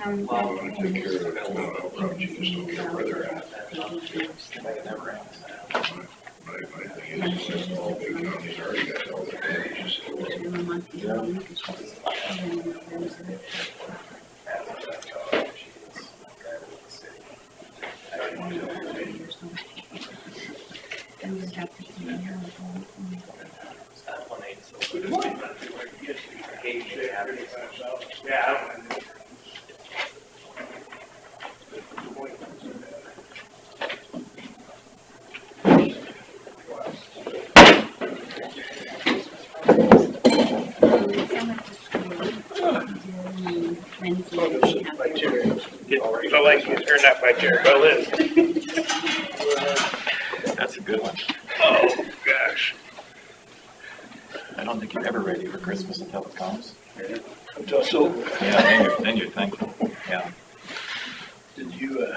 Well, I take care of the mental health problems, you just don't care where they're at. My thing is, all big counties already got all their packages. You feel like you turned that by Jerry. Well, Liz. That's a good one. Oh, gosh. I don't think you're ever ready for Christmas until it comes. Until so. Yeah, then you're thankful. Yeah. Did you, your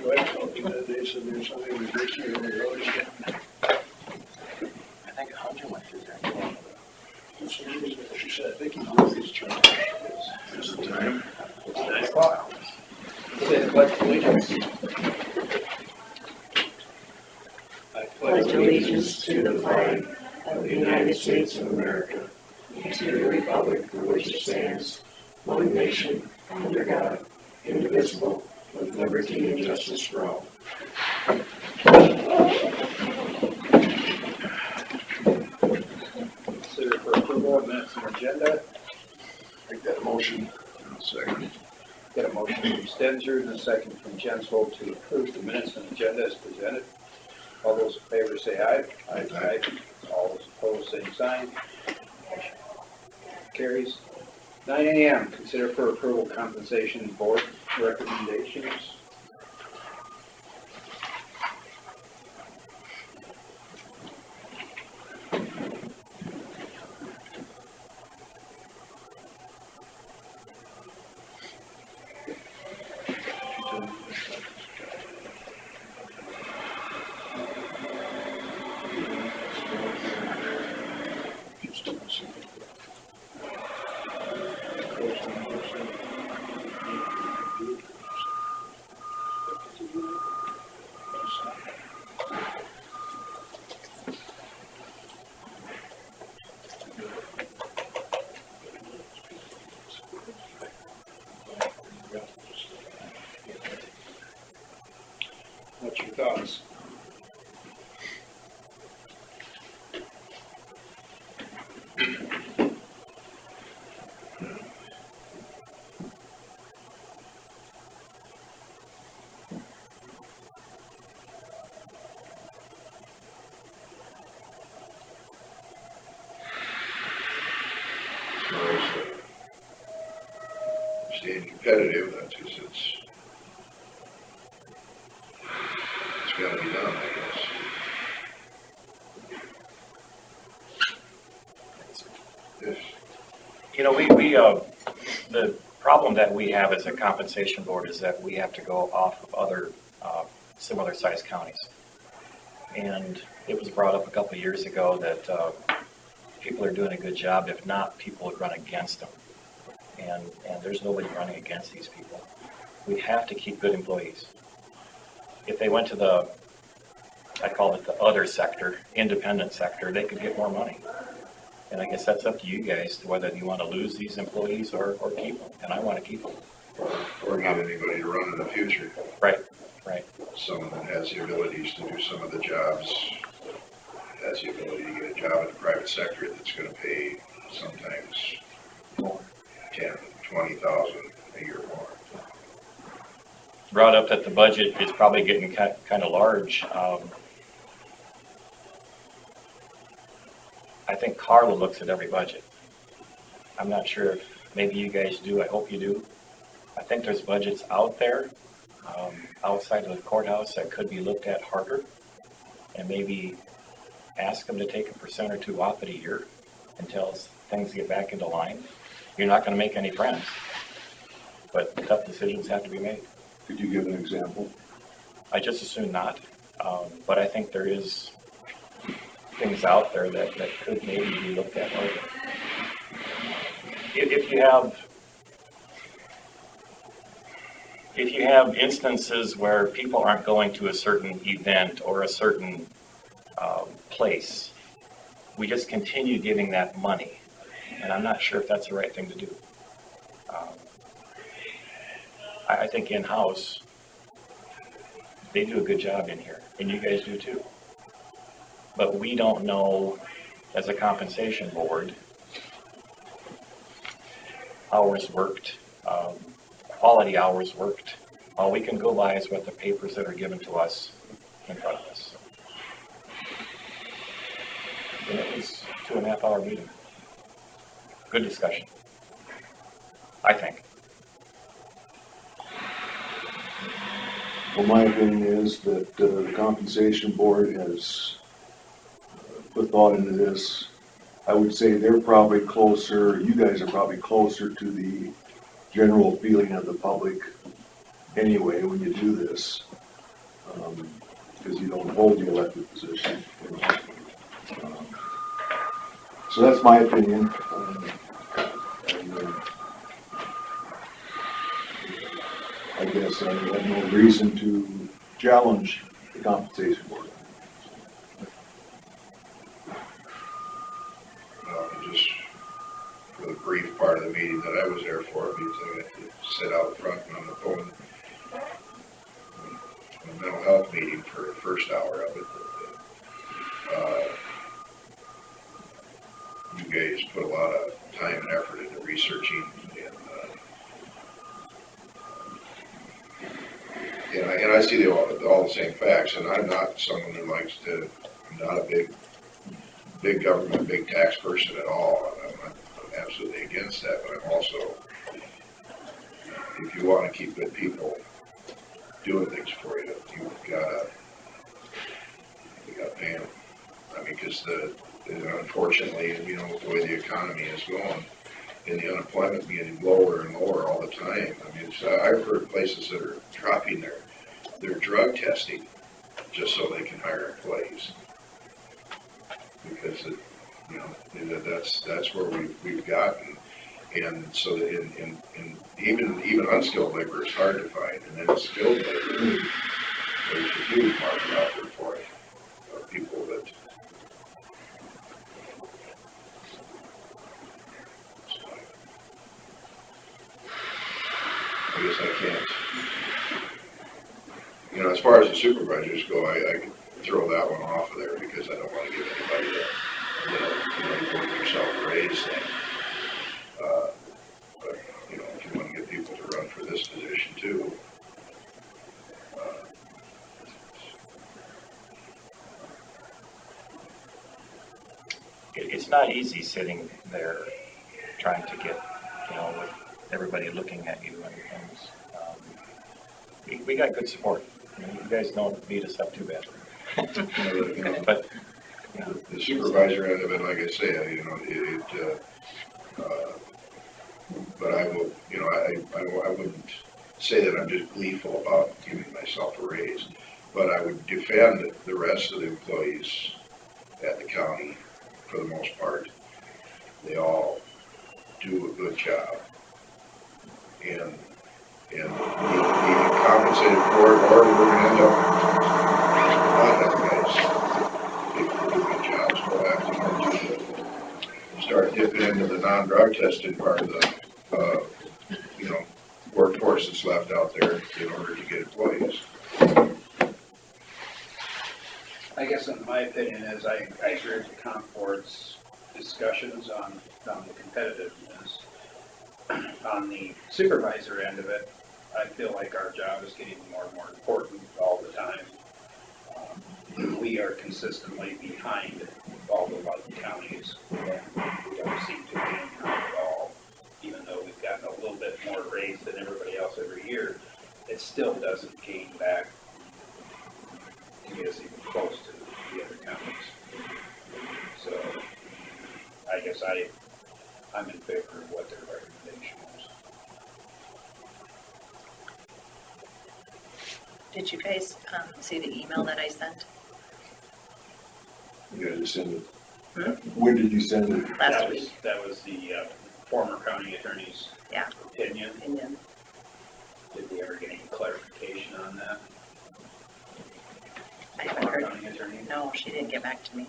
wife told me the other day, said there's something with this year on the road again? I think 100 went through there. She said, I think he broke his charge. Is the time? It's 9 o'clock. Say the pledge of allegiance. I pledge allegiance to the flag of the United States of America and to the republic for which it stands, one nation, under God, indivisible, with liberty and justice for all. Consider for approval of minutes and agenda. Make that motion. Second. Got a motion from Stenzer and a second from Jensel to approve the minutes and agenda as presented. All those in favor say aye. Aye. All those opposed, same sign. Motion carries. 9 a.m. Consider for approval compensation board recommendations. What's your thoughts? Staying competitive, that's just, it's gotta be done, I guess. Yes. You know, the problem that we have as a compensation board is that we have to go off of other similar sized counties. And it was brought up a couple of years ago that people are doing a good job. If not, people would run against them. And there's nobody running against these people. We have to keep good employees. If they went to the, I call it the other sector, independent sector, they could get more money. And I guess that's up to you guys to whether you want to lose these employees or keep them. And I want to keep them. Or get anybody to run in the future. Right. Someone that has the abilities to do some of the jobs, has the ability to get a job in the private sector that's going to pay sometimes more, 10, 20,000 a year more. Brought up that the budget is probably getting kind of large. I think Carla looks at every budget. I'm not sure if maybe you guys do. I hope you do. I think there's budgets out there outside of the courthouse that could be looked at harder, and maybe ask them to take 1% or 2% off it a year until things get back into line. You're not going to make any friends, but tough decisions have to be made. Could you give an example? I just assume not, but I think there is things out there that could maybe be looked at harder. If you have if you have instances where people aren't going to a certain event or a certain place, we just continue giving that money. And I'm not sure if that's the right thing to do. I think in-house, they do a good job in here, and you guys do too. But we don't know, as a compensation board, hours worked, quality hours worked. All we can go by is what the papers that are given to us in front of us. And it was a 2.5 hour meeting. Good discussion, I think. Well, my opinion is that the compensation board has put thought into this. I would say they're probably closer, you guys are probably closer to the general feeling of the public anyway when you do this, because you don't hold the elected position. So that's my opinion. I guess I have no reason to challenge the compensation board. Well, just for the brief part of the meeting that I was there for, because I had to sit out front and on the phone, a mental health meeting for the first hour of it. You guys put a lot of time and effort into researching and I see all the same facts, and I'm not someone who likes to, I'm not a big government, big tax person at all. I'm absolutely against that, but I'm also, if you want to keep good people doing things for you, you've got to pay them. I mean, because unfortunately, you know, the way the economy is going, and the unemployment getting lower and lower all the time. I mean, I've heard places that are dropping their drug testing just so they can hire employees, because you know, that's where we've gotten, and so that in even unskilled labor is hard to find, and then skilled labor, there's a huge market out there for it. People that. I guess I can't. You know, as far as the supervisors go, I can throw that one off of there because I don't want to give anybody you work yourself a raise thing. But, you know, if you want to get people to run for this position too, It's not easy sitting there trying to get, you know, with everybody looking at you and we got good support. You know, you guys don't beat us up too bad. you know, But you know, the supervisor end of it, like I say, you know, but I will, you know, I wouldn't say that I'm just gleeful about giving myself a raise, but I would defend the rest of the employees at the county for the most part. They all do a good job, and being compensated for it, or we're going to end up not having guys people who do good jobs go after start dipping into the non-drug testing part of the you know, workforce that's left out there in order to get employees. I guess in my opinion is I agree with the comp board's discussions on the competitiveness. On the supervisor end of it, I feel like our job is getting more and more important all the time. We are consistently behind all the other counties, and we don't seem to be behind at all. Even though we've gotten a little bit more raise than everybody else every year, it still doesn't gain back to get us even close to the other counties. So I guess I'm in favor of what their recommendation is. Did you guys see the email that I sent You guys just send it. When did you send it? last week? That was the former county attorney's Yeah. opinion. Opinion. Did we ever get any on that? I haven't heard. County attorney? No, she didn't get back to me.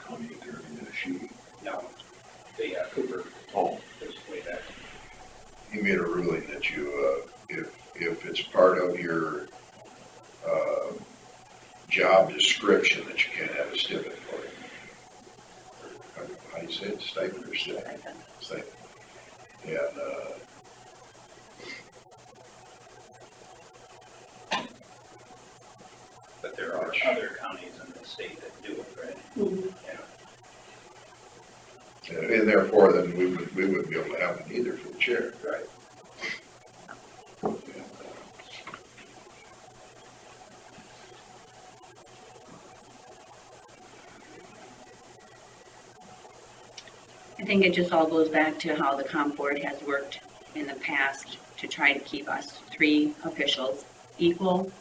County attorney, is she? No, the Cooper Oh, was way back. You made a ruling that you, if it's part of your, job description, that you can't have a stipend for it. How do you say it, stipend or stipend? Stipend. Stipend. And, But there are other counties in the state that do it, right? Yeah. and therefore, then we wouldn't be able to have it either for the chair. Right. I think it just all goes back to how the comp board has worked in the past to try to keep us three officials equal,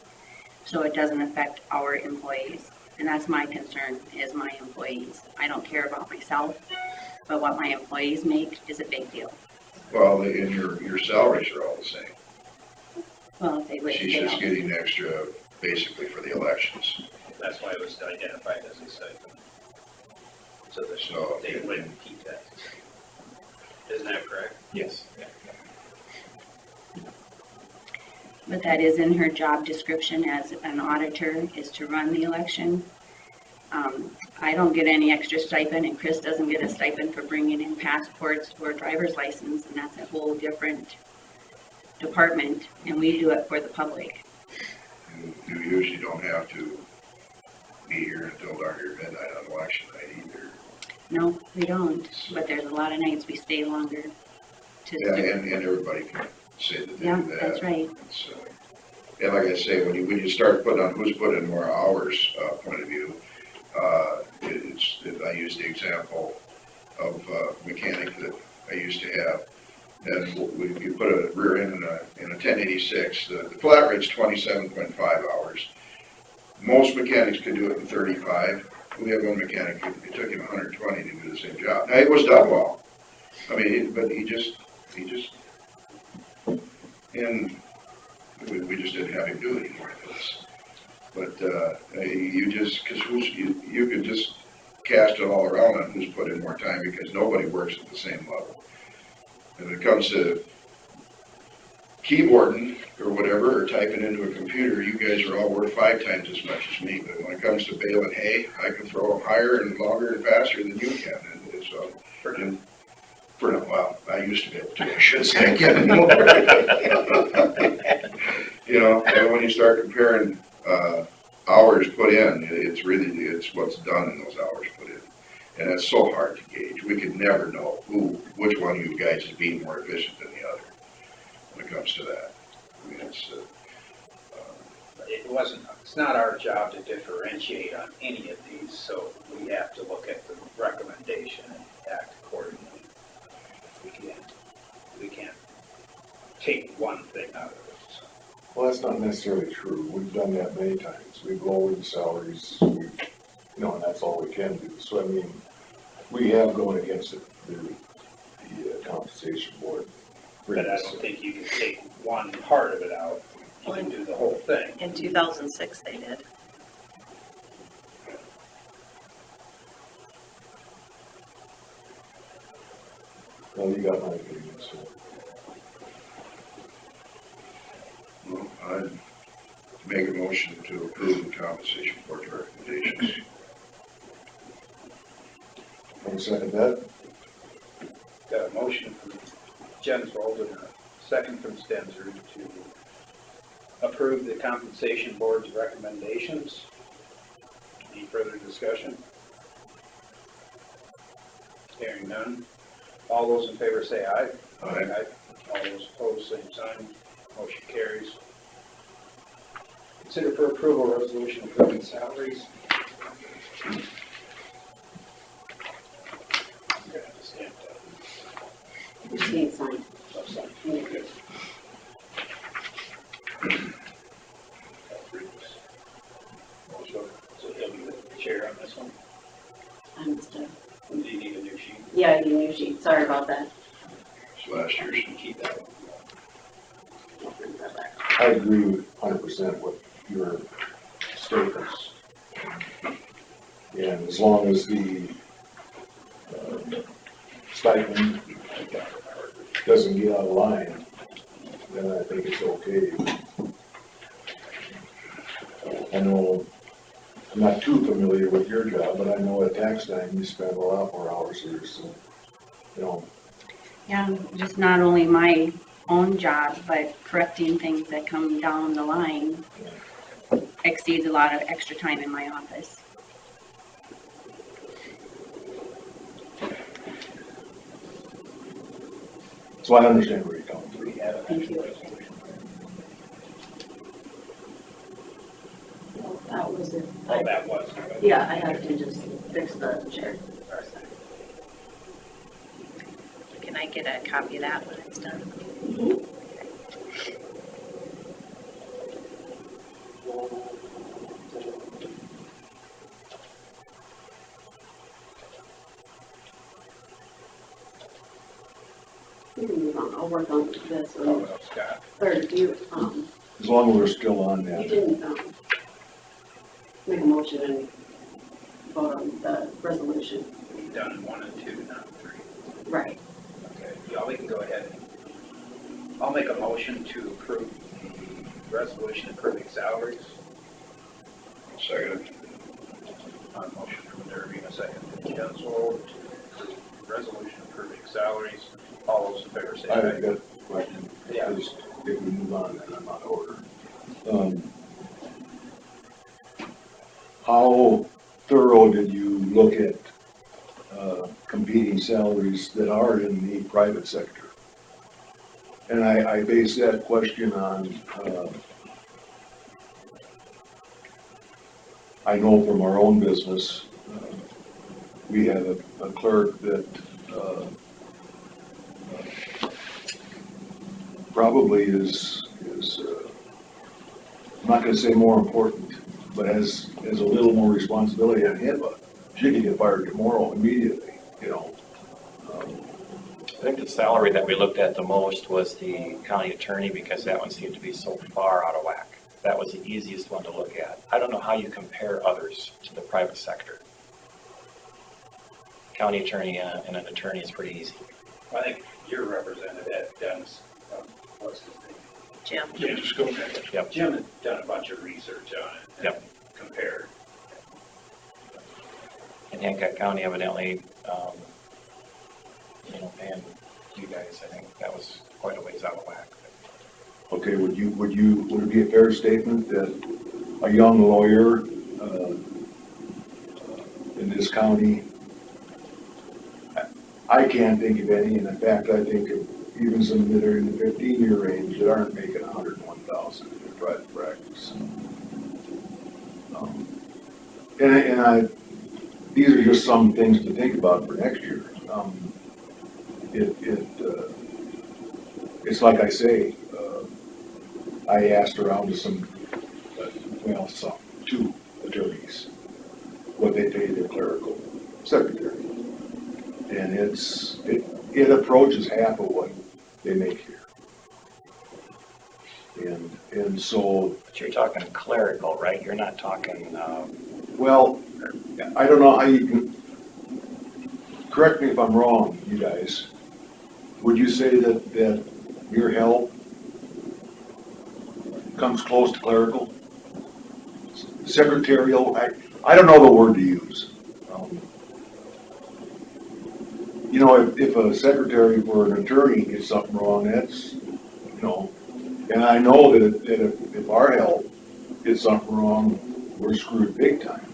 so it doesn't affect our employees. And that's my concern, is my employees. I don't care about myself, but what my employees make is a big deal. Well, and your salaries are all the same. Well, if they would, She's just getting extra, basically, for the elections. That's why it was identified as a stipend. So that So- they wouldn't keep that. Isn't that correct? Yes. Yeah. but that is in her job description as an auditor, is to run the election. I don't get any extra stipend, and Chris doesn't get a stipend for bringing in passports or driver's license, and that's a whole different department, and we do it for the public. You usually don't have to be here until darn near midnight on election night either. No, we don't, but there's a lot of nights we stay longer to. Yeah, and everybody can say that they Yeah, do that. that's right. It's, and like I say, when you start putting on who's put in more hours, point of view, I use the example of a mechanic that I used to have. And you put a rear end in a 1086, the flat rate's 27.5 hours. Most mechanics could do it in 35. We had one mechanic, it took him 120 to do the same job. Now, it was done well. I mean, but he just, and we just didn't have him do it anymore. But you just, because you could just cast it all around on who's put in more time, because nobody works at the same level. And when it comes to keyboarding or whatever, or typing into a computer, you guys are all worth 5 times as much as me. But when it comes to baling hay, I can throw them higher and longer and faster than you can. And so, well, I used to be able to. I shouldn't say I can't anymore. You know, and when you start comparing hours put in, it's what's done in those hours put in. And it's so hard to gauge. We could never know which one of you guys is being more efficient than the other when it comes to that. I mean, It's not our job to differentiate on any of these, so we have to look at the recommendation and act accordingly. We can't take one thing out of it, so. well, that's not necessarily true. We've done that many times. We've lowered the salaries, and that's all we can do. So, I mean, we have gone against the compensation board. But I don't think you can take one part of it out. You can do the whole thing. In 2006, they did. Well, you got my opinion, so. well, I'd make a motion to approve the compensation board's recommendations. Want to second that? Got a motion from Jensvold and a second from Stenzer to approve the compensation board's recommendations. Any further discussion? Hearing none. All those in favor say aye. Aye. All those opposed, same sign. Motion carries. Consider for approval resolution approving salaries. I'm gonna have to stamp that. You can't sign. So, sign. Okay. So he'll be the chair on this one. Understood. Do you need a new sheet? Yeah, I need a new sheet, sorry about that. So last year's, You can keep that. I agree with 100% with your statements. And as long as the stipend doesn't get out of line, then I think it's okay. I know, I'm not too familiar with your job, but I know at tax time you spend a lot more hours here, so, you know, Yeah, just not only my own job, but correcting things that come down the line exceeds a lot of extra time in my office. so I understand where you're coming from. We have an Thank you. That was it. Oh, that was. Yeah, I have to just fix the chair. Can I get a copy of that when it's done? You can move on, I'll work on this Oh, one. well, Scott. Or you, As long as we're still on you that. didn't, make a motion and vote on the resolution. We've done 1 and 2, not 3. Right. Okay, yeah, we can go ahead. I'll make a motion to approve the resolution approving salaries. second, Motion from Derby and a second from Gensel to approve resolution approving salaries. All those in favor say I aye. have got a question. Yeah. Just if we move on, then I'm out of order. How thorough did you look at competing salaries that are in the private sector? And I base that question on, I know from our own business, we have a clerk that probably is I'm not gonna say more important, but has a little more responsibility on him, but she could get fired tomorrow immediately, you know. I think the salary that we looked at the most was the county attorney, because that one seemed to be so far out of whack. That was the easiest one to look at. I don't know how you compare others to the private sector. County attorney and an attorney is pretty easy. I think your representative, Dennis, what's his name? Jim? yeah, just go ahead. Yep. Jim had done a bunch of research on it. and Yep. Compared. And Hancock County evidently, and you guys, I think that was quite a ways out of whack. Okay, would it be a fair statement that a young lawyer in this county, I can't think of any, and in fact, I think of even some that are in the 15-year range that aren't making $101,000 in their private practice. These are just some things to think about for next year. It's like I say, I asked around to two attorneys, what they pay their clerical secretary. And it approaches half of what they make here. And so, But you're talking clerical, right? You're not talking, well, I don't know how you can, correct me if I'm wrong, you guys. Would you say that your help comes close to clerical? Secretarial, I don't know the word to use. If a secretary for an attorney gets something wrong, that's, and I know that if our help gets something wrong, we're screwed big time.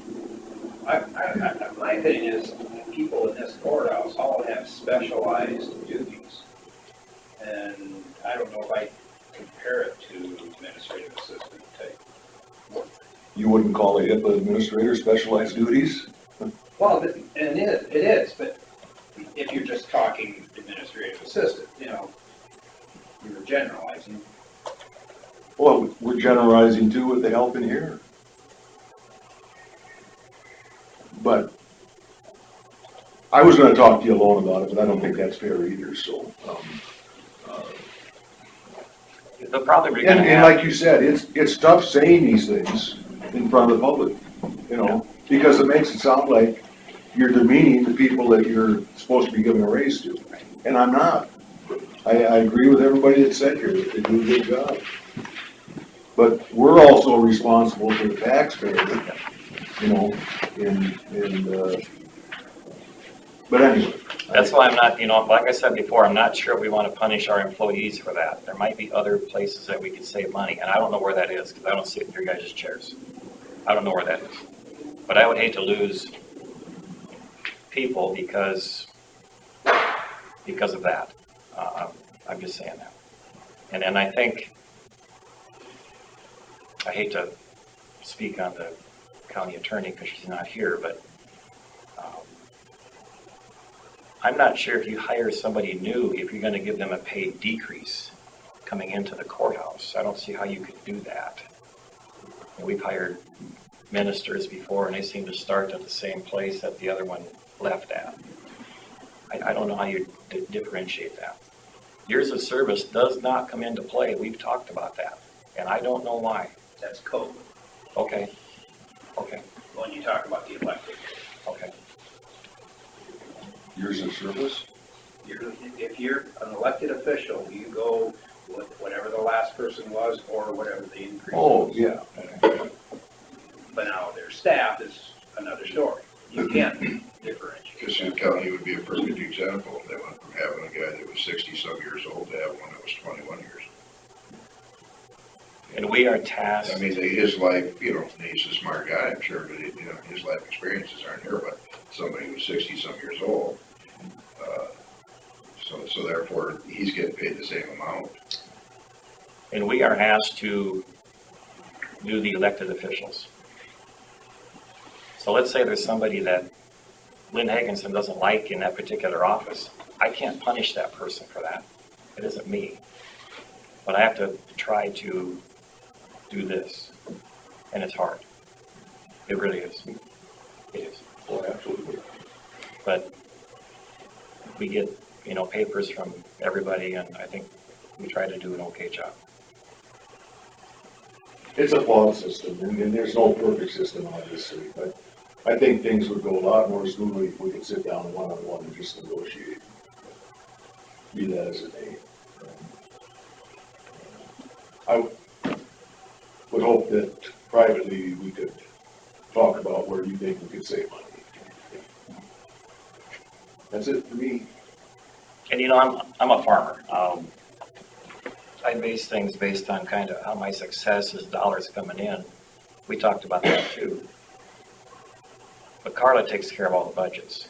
My opinion is people in this courthouse all have specialized duties. And I don't know if I compare it to administrative assistant type work. You wouldn't call a HIPAA administrator specialized duties? Well, and it is, but if you're just talking administrative assistant, you're generalizing. Well, we're generalizing too with the help in here. But I was gonna talk to you alone about it, but I don't think that's fair either, so, they're probably And, gonna and have, like you said, it's tough saying these things in front of the public, you know, because it makes it sound like you're demeaning the people that you're supposed to be giving a raise to. And I'm not. I agree with everybody that said here that they do a good job. But we're also responsible to the taxpayer, you know, but anyway. that's why I'm not, like I said before, I'm not sure we want to punish our employees for that. There might be other places that we could save money, and I don't know where that is, because I don't sit in your guys' chairs. I don't know where that is. But I would hate to lose people because of that. I'm just saying that. And I think, I hate to speak on the county attorney because she's not here, but I'm not sure if you hire somebody new, if you're going to give them a pay decrease coming into the courthouse. I don't see how you could do that. And we've hired ministers before, and they seem to start at the same place that the other one left at. I don't know how you differentiate that. Years of service does not come into play. We've talked about that, and I don't know why. That's code, Okay, when you talk about the elected. okay. Years of service? If you're an elected official, you go with whatever the last person was or whatever the increase Oh, was. yeah. But now their staff is another story. You can't differentiate. Kasuth County would be a perfect example. They went from having a guy that was 60-some years old to have one that was 21 years. And we are tasked. I mean, his life, he's a smart guy, I'm sure, but his life experiences aren't here, but somebody who's 60-some years old. So therefore, he's getting paid the same amount. And we are asked to do the elected officials. So let's say there's somebody that Lynn Hagenson doesn't like in that particular office. I can't punish that person for that. It isn't me. But I have to try to do this. And it's hard. It really is. It is. Oh, absolutely. But we get, papers from everybody, and I think we try to do an okay job. It's a flawed system, and there's no perfect system, obviously, but I think things would go a lot more smoothly if we could sit down one-on-one and just negotiate. Be that as it may. I would hope that privately we could talk about where you think we could save money. That's it for me. And I'm a farmer. I base things based on kind of how my success is dollars coming in. We talked about that too. But Carla takes care of all the budgets.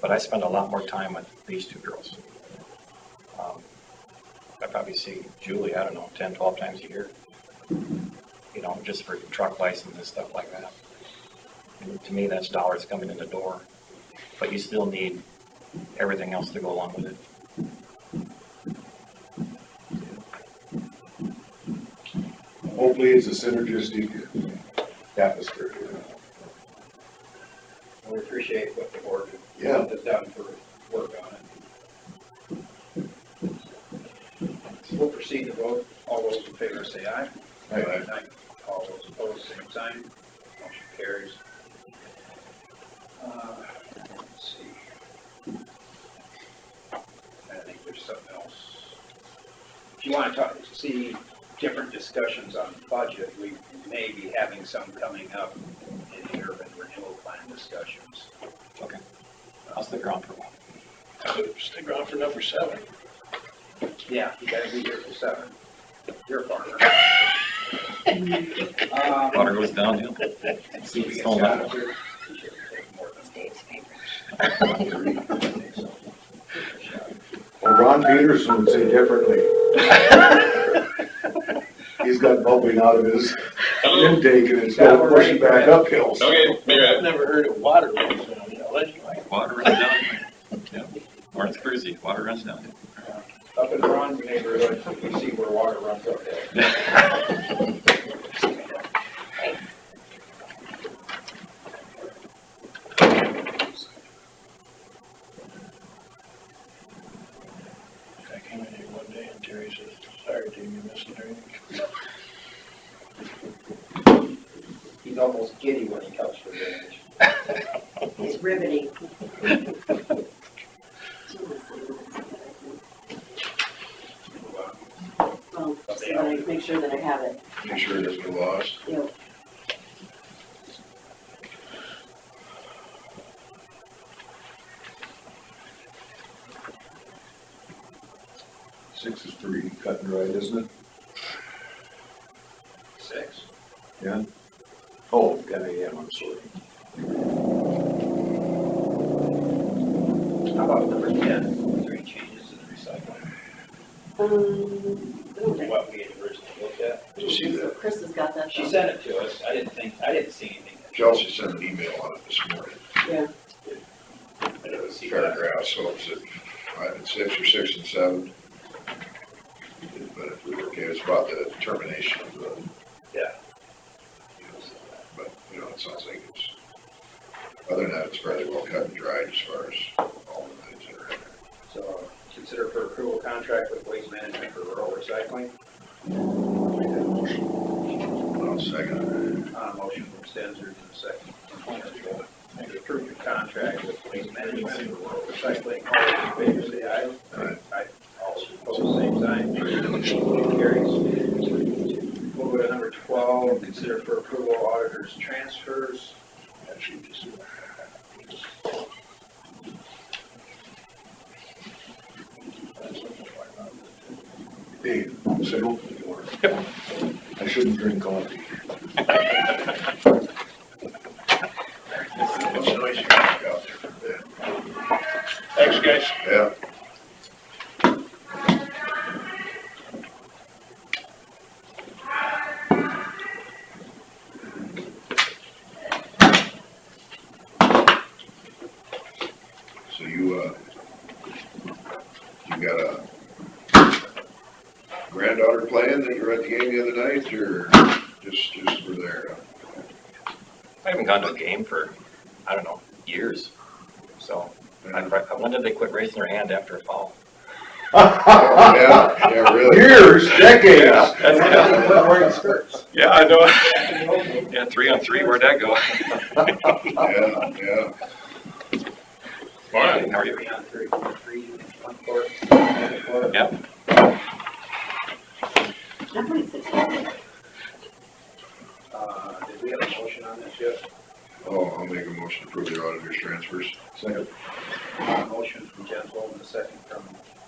But I spend a lot more time with these two girls. I probably see Julie, 10, 12 times a year. Just for truck license and stuff like that. And to me, that's dollars coming in the door. But you still need everything else to go along with it. Hopefully it's a synergistic atmosphere here. We appreciate what the board Yeah. has done for work on it. So we'll proceed to vote. All those in favor say aye. Aye. All those opposed, same sign. Motion carries. Let's see. I think there's something else. If you want to see different discussions on budget, we may be having some coming up in the urban renewal plan discussions. Okay. I'll stick around for a while. Stick around for number 7. Yeah, you gotta be here for 7. You're a farmer. Water goes downhill. See if we Stone can level. stop here. You should take more than Dave's favorite. Well, Ron Peterson would say differently. He's got bubbling out of his intake and it's still pushing back uphill. so- Okay, maybe I've never heard of water runs downhill. Water runs downhill. Yeah. Or it's cruisy. Water runs downhill. Up in Ron's neighborhood, you see where water runs up there. committee one day and Terry says, sorry, Jim, you missed the drainage. He's almost giddy when he comes for drainage. It's riveting. Well, so that I make sure that I have it. Make sure it doesn't get lost. Yep. Six is pretty cut and dried, isn't it? 6. Yeah? Oh, 10 a.m., I'm sorry. How about number 10? Is there any changes to the recycling? What we had originally looked at? Did you see that? Chris has got that. She though. sent it to us. I didn't see anything. Chelsea sent an email on it this morning. Yeah. I didn't see that. Paragraph, so it's at 5 and 6 or 6 and 7. But if we were okay, it's about the termination of the. Yeah. But, it sounds like it's, other than that, it's fairly well cut and dried as far as all the things that are in there. So consider for approval contract with Waste Management for rural recycling. I'll second it. Motion from Stenzer to the second. To approve the contract with Waste Management for rural recycling. All those in favor say aye. Aye. All those opposed, same sign. Motion carries. We'll go to number 12, consider for approval auditors transfers. Actually, just. Dave, signal? I shouldn't drink coffee. What's the noise you got out there for a bit? Thanks, guys. Yeah. So you got a granddaughter playing that you were at the game the other night, or just were there? I haven't gone to a game for, I don't know, years. So, when did they quit raising their hand after a foul? Yeah, really. Years, decades. Wearing skirts. Yeah, I know. Yeah, 3-on-3, where'd that go? Yeah. Morning, how are you? 3 on 3, 1 court. Yep. Did we have a motion on this yet? Oh, I'll make a motion to approve the auditor's transfers. Second. Motion from Jens Holden, a second from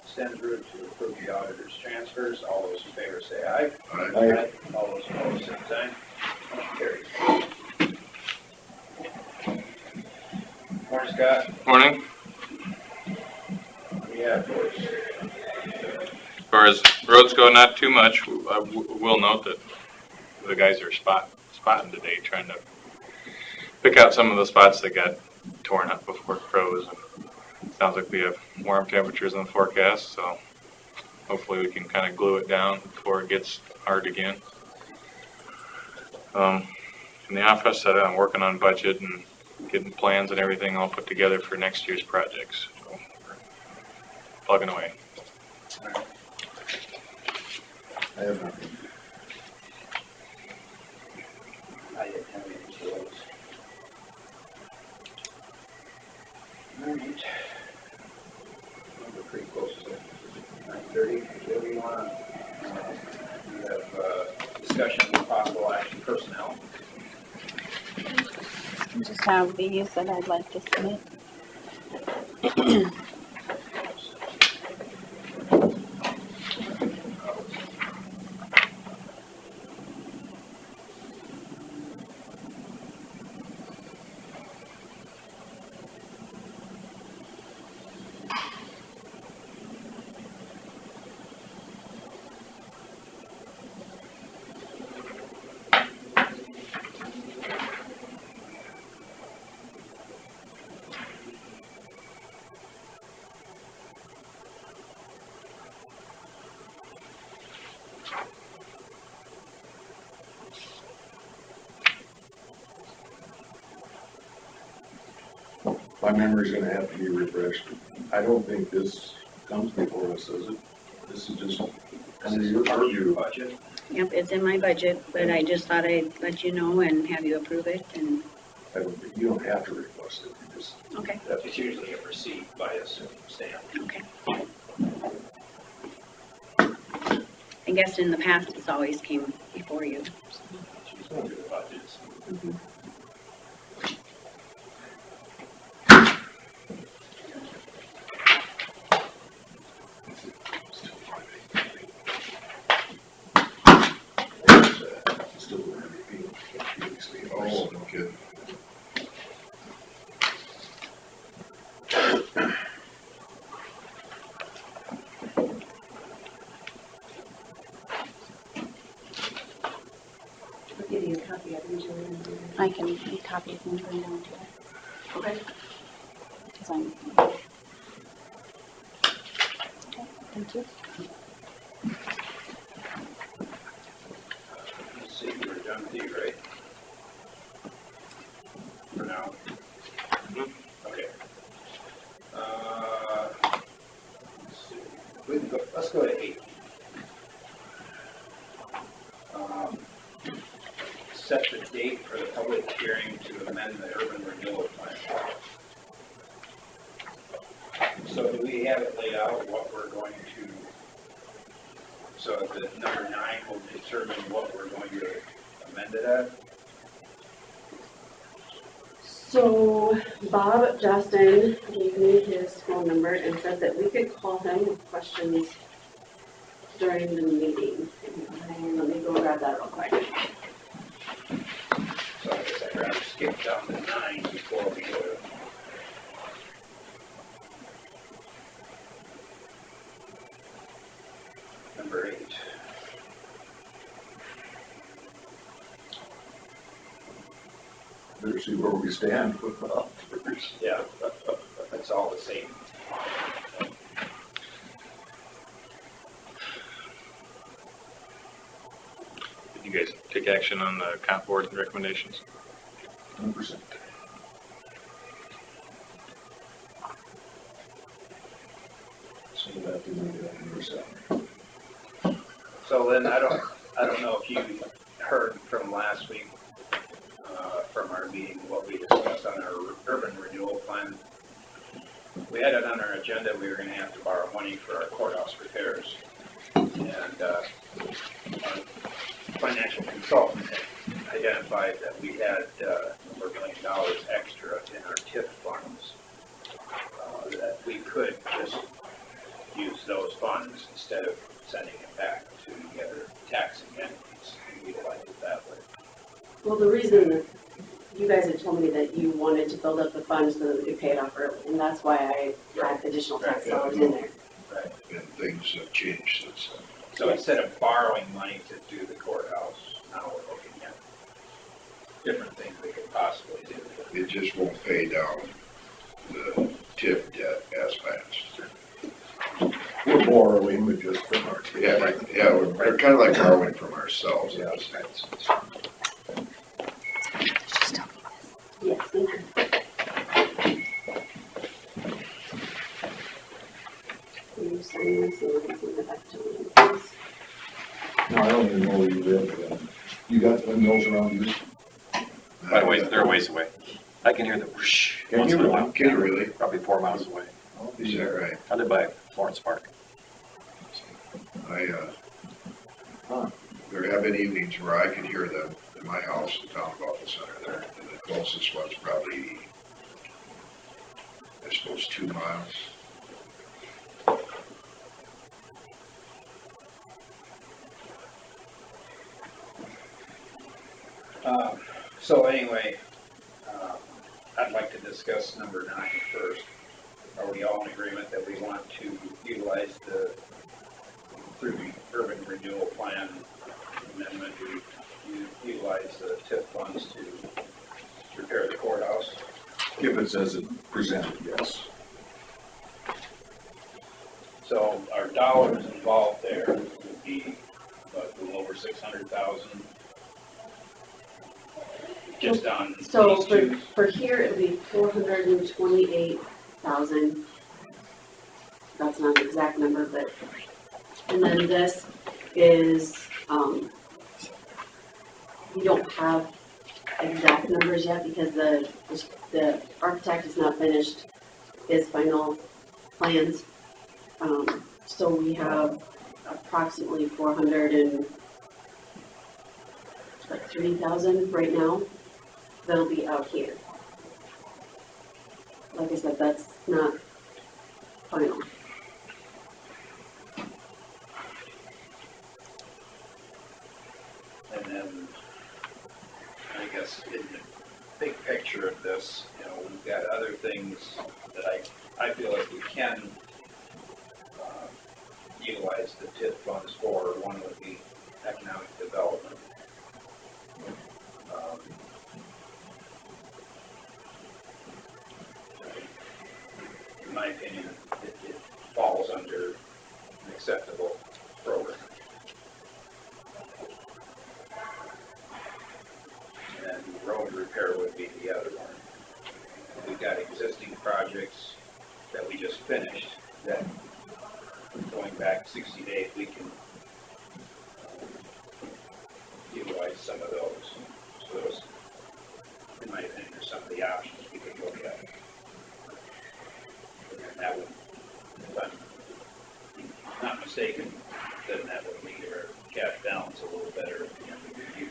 Stenzer to approve the auditor's transfers. All those in favor say aye. Aye. All those opposed, same sign. Motion carries. Morning, Scott. Morning. What do you have for us? As far as roads go, not too much. I will note that the guys are spotting today, trying to pick out some of the spots that got torn up before it froze. Sounds like we have warm temperatures in the forecast, so hopefully we can kind of glue it down before it gets hard again. In the office, I'm working on budget and getting plans and everything all put together for next year's projects. So we're plugging away. I have nothing. I didn't have any for those. All right. We're pretty close to 9:30. Do we want to have discussion of possible action personnel? Just have these that I'd like to submit. My memory's gonna have to be refreshed. I don't think this comes before us, does it? This is just under your Part of your purview. budget. Yep, it's in my budget, but I just thought I'd let you know and have you approve it, and, You don't have to request it, you just, okay, It's usually a receipt by a stamp. okay. I guess in the past, it's always came before you. She's going through the budgets. still don't have any Phoenix leave. Oh, no kidding. I'll give you a copy of it. I can make copies and bring them to it. Okay. Because I'm. Okay, thank you. Let's see, we're done with you, right? For now? Okay. Let's see. We can go, let's go to 8. Set the date for the public hearing to amend the urban renewal plan. So do we have it laid out what we're going to, so that number 9 will determine what we're going to amend it at? So Bob Justin gave me his phone number and said that we could call him with questions during the meeting. And let me go grab that real quick. So I guess I'd rather skip down to 9 before we go to. Number 8. Better see where we stand with the others. Yeah, that's all the same. Did you guys take action on the comp board recommendations? 100%. So we'll have to make that in your salary. So then I don't know if you heard from last week, from our meeting, what we discussed on our urban renewal plan. We had it on our agenda, we were gonna have to borrow money for our courthouse repairs. And, our financial consultant had identified that we had, $4 million extra in our TIF funds. That we could just use those funds instead of sending it back to the other taxing entities and utilize it that way. Well, the reason you guys had told me that you wanted to build up the funds so that we could pay it off early, and that's why I had additional tax dollars in there. Right. And things have changed since then. So instead of borrowing money to do the courthouse, now we're looking at different things we could possibly do. It just won't pay down the TIF debt as fast. We're borrowing, but just from our. Yeah, we're kind of like borrowing from ourselves in a sense. Yes, thank you. Will you sign this so we can send it back to me, please? No, I don't even know where you live, but you got windmills around you? By the way, they're a ways away. I can hear the whoosh Can once you in a really? while. Can you really? Probably 4 miles away. Is that right? I live by Florence Park. There have been evenings where I could hear them in my house, the town of Buffalo Center there, and the closest one's probably, I suppose, 2 miles. So anyway, I'd like to discuss number 9 first. Are we all in agreement that we want to utilize through the urban renewal plan amendment, we utilize the TIF funds to repair the courthouse? If it's as it presented, yes. So our dollars involved there would be a little over 600,000. Just on So these two. for here, it would be 428,000. That's not the exact number, but And then this is, we don't have exact numbers yet because the architect has not finished his final plans. So we have approximately 403,000 right now that'll be out here. Like I said, that's not final. And then, I guess in the big picture of this, you know, we've got other things that I feel like we can utilize the TIF funds for. One would be economic development. In my opinion, it falls under an acceptable program. And road repair would be the other one. We've got existing projects that we just finished that, going back 60 days, we can utilize some of those. So those, in my opinion, are some of the options we could look at. And that would, if I'm not mistaken, then that would leave our cash balance a little better at the end of the year.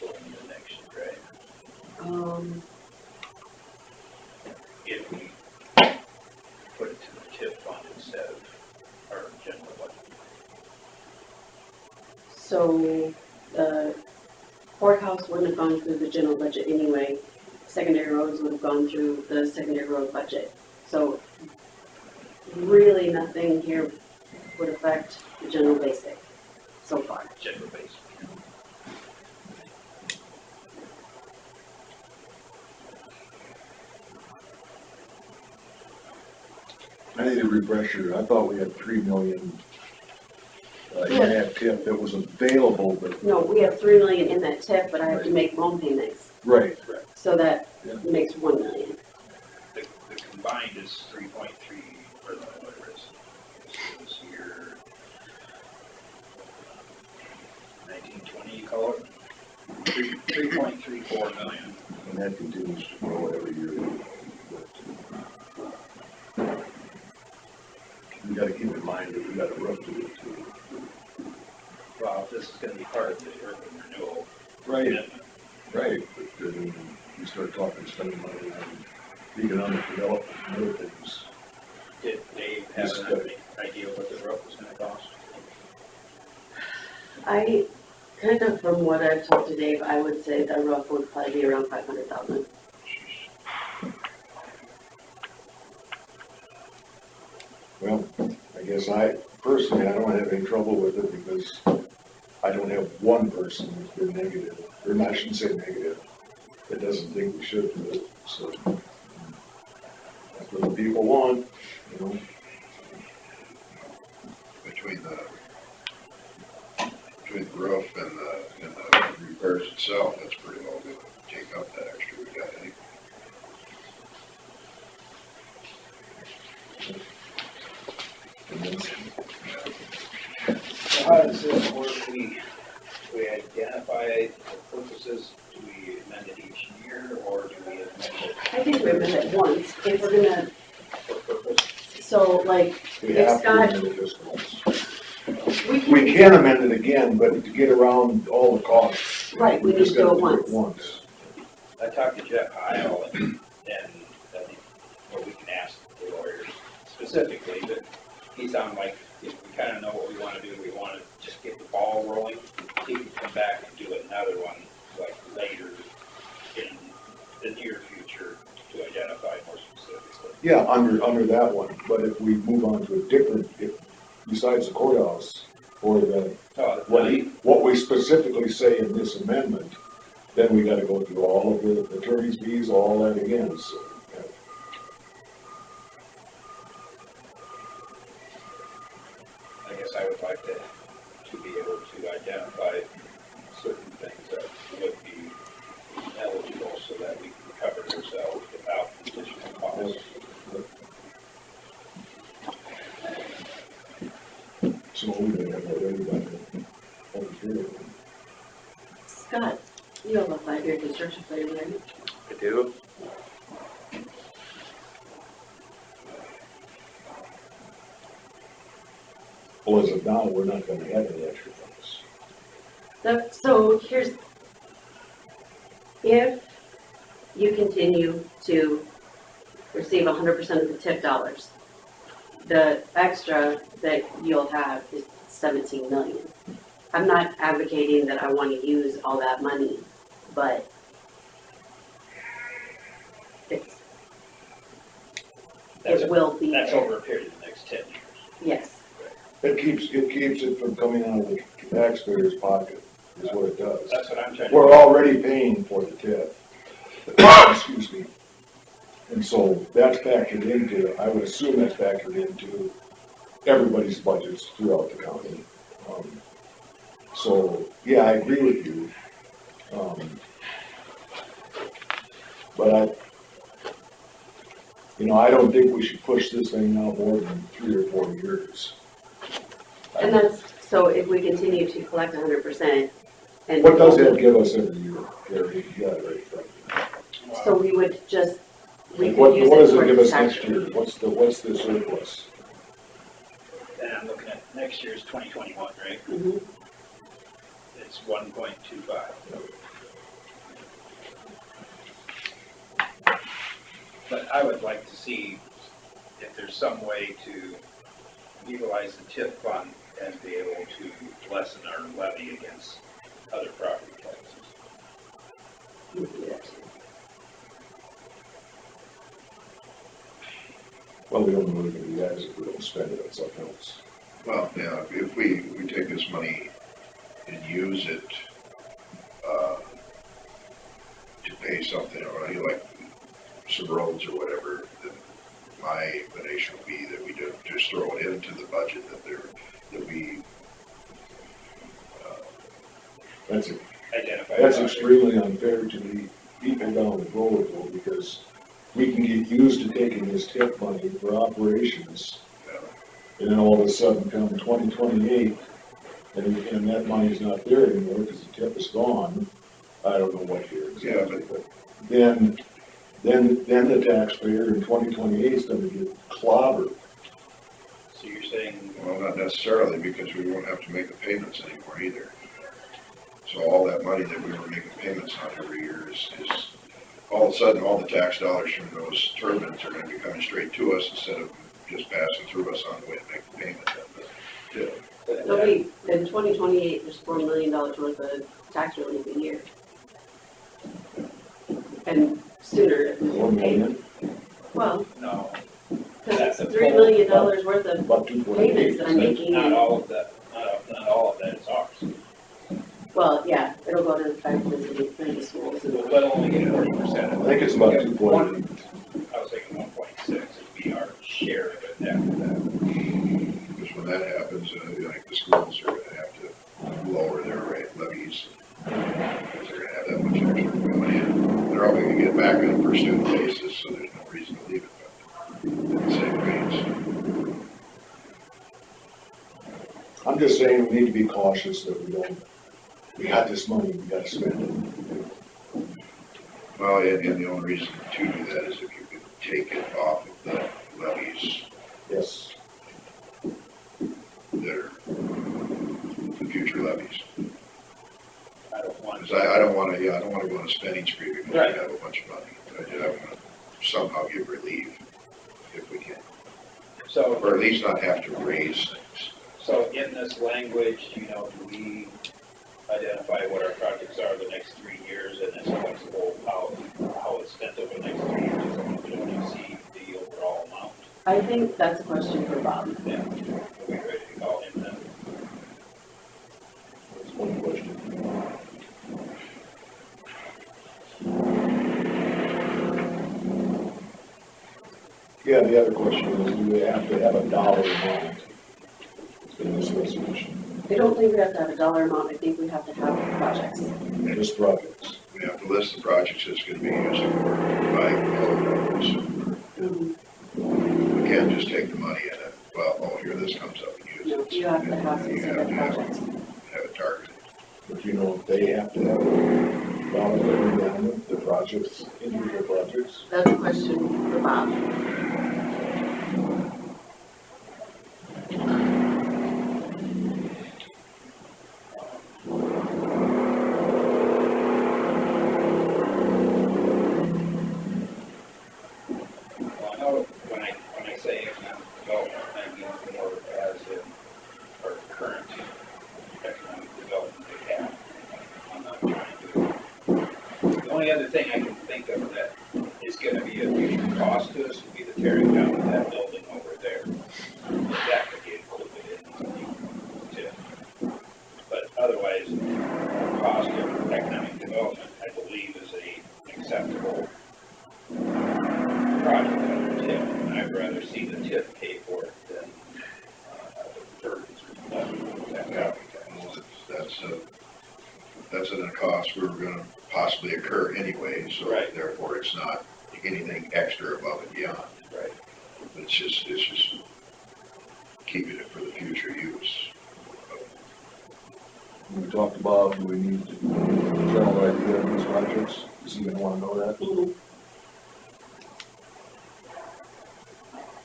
Going into next year, right? If we put it to the TIF fund instead of our general budget. So the courthouse wouldn't have gone through the general budget anyway. Secondary roads would have gone through the secondary road budget. So really nothing here would affect the general basic so far. General basic. I need a refresher. I thought we had 3 million in Yeah. that TIF that was available, but, No, we have 3 million in that TIF, but I have to make loan payments. right. So that Yeah. makes 1 million. The combined is 3.3, or whatever it is. This year, 1920, you call it? 3.34 million. And that continues to grow every year. But we gotta keep in mind that we got a roof to do too. Well, if this is gonna be part of the urban renewal Right, commitment, right, but then you start talking, spending money on economic development and other things. did Dave have any idea what the roof was gonna cost? I, kind of from what I've talked to Dave, I would say the roof would probably be around 500,000. Well, I guess personally, I don't have any trouble with it because I don't have one person who's been negative, or I shouldn't say negative, that doesn't think we should do it, so. That's what the people want, you know? Between the roof and the repairs itself, that's pretty well good to take out that extra we got anyway. And then, So how does this work? We identify the purposes, do we amend it each year, or do we amend it I think we amend it once, if we're gonna, for purpose? so like, we if have to Scott, amend it just once. we We can, can amend it again, but to get around all the costs. Right, we need just to do gotta it once. I talked to Jeff Heil, and I think, well, we can ask the lawyers specifically, but he sounded like if we kind of know what we want to do, we want to just get the ball rolling, he can come back and do another one, like later in the near future to identify more specifically. Yeah, under that one, but if we move on to a different, besides the courthouse, or what we specifically say in this amendment, then we gotta go through all of the attorney's fees, all that again, so. Yeah. I guess I would like to be able to identify certain things that would be eligible so that we can cover ourselves without additional costs. So we may have already done it over here. Scott, you have a 5-year construction plan, right? I do. Well, as of now, we're not gonna have any extra funds. So here's, if you continue to receive 100% of the tip dollars, the extra that you'll have is 17 million. I'm not advocating that I want to use all that money, but it's, it will be That's there. over a period of the next 10 years. Yes, It keeps it from coming out of the taxpayer's pocket, is what it does. That's what I'm trying to. We're already paying for the TIF. Excuse me. And so that's factored into, I would assume that's factored into everybody's budgets throughout the county. So, yeah, I agree with you. But I don't think we should push this thing out more than 3 or 4 years. and that's, so if we continue to collect 100% and. What does that give us every year, Gary? You got it right in front of you. So we would just, we What could use does it it give towards us tax next year? relief. What's the surplus? And I'm looking at next year's 2021, right? Mhm. It's 1.25. But I would like to see if there's some way to utilize the TIF fund and be able to lessen our levy against other property taxes. We could do that too. Well, we don't know what it is if we don't spend it on something else. Well, yeah, if we take this money and use it, to pay something, or like some roads or whatever, then my inclination would be that we just throw it into the budget, that we, That's Identify. That's projects. extremely unfair to the people down the road though, because we can get used to taking this TIP money for operations, and then all of a sudden come 2028, and that money's not there anymore because the TIP is gone. I don't know what year exactly, but then the taxpayer in 2028 is gonna get clobbered. So you're saying, well, not necessarily, because we won't have to make the payments anymore either. So all that money that we were making payments on every year is all of a sudden, all the tax dollars from those turbines are gonna be coming straight to us instead of just passing through us on the way to make the payment. No, wait, in 2028, there's $4 million worth of tax relief a year. And sooner if we 4 pay. million, Well, no, because it's $3 million worth of about 2.8. payments that I'm making. not and- all of that, not all of that is ours. Well, yeah, it'll go to the private schools. and- But only get 40%. I think it's about 2.8. I was thinking 1.6 would be our share of it after that. Because when that happens, I think the schools are gonna have to lower their levies, because they're gonna have that much extra coming in. They're all gonna get back on a per student basis, so there's no reason to leave it at the same rates. I'm just saying we need to be cautious that we got this money, we gotta spend it. Well, and the only reason to do that is if you could take it off of the levies Yes. that are the future levies. I don't want Because I don't wanna go on a spending spree because we Right. have a bunch of money. I want to somehow give relief if we can, So, or at least not have to raise things. so in this language, do we identify what our projects are the next 3 years and it's flexible how it's spent over the next 3 years as long as we don't exceed the overall amount? I think that's a question for Bob. Yeah, are we ready to call him then? That's one question. Yeah, the other question is, do we have to have a dollar amount in this resolution? I don't think we have to have a dollar amount, I think we have to have projects. Just projects. We have to list the projects that's going to be used for by code numbers. Mhm. We can't just take the money and, here this comes up and use it. projects. You have to have specific projects. Have it targeted. But you know, they have to have the projects, individual projects. That's a question for Bob. Well, I know when I say economic development, I mean more as in our current economic development we have. I'm not trying to. The only other thing I can think of that is gonna be a future cost to us would be the tearing down of that building over there. That could be included in the tip. But otherwise, the cost of economic development, I believe, is an acceptable project under TIF, and I'd rather see the TIF pay for it than the burdens. Yeah, well, that's a cost we were gonna possibly occur anyway, so Right. therefore it's not anything extra above and beyond. Right. It's just keeping it for the future use. We talked about, do we need to general idea of these projects? Does he even wanna know that?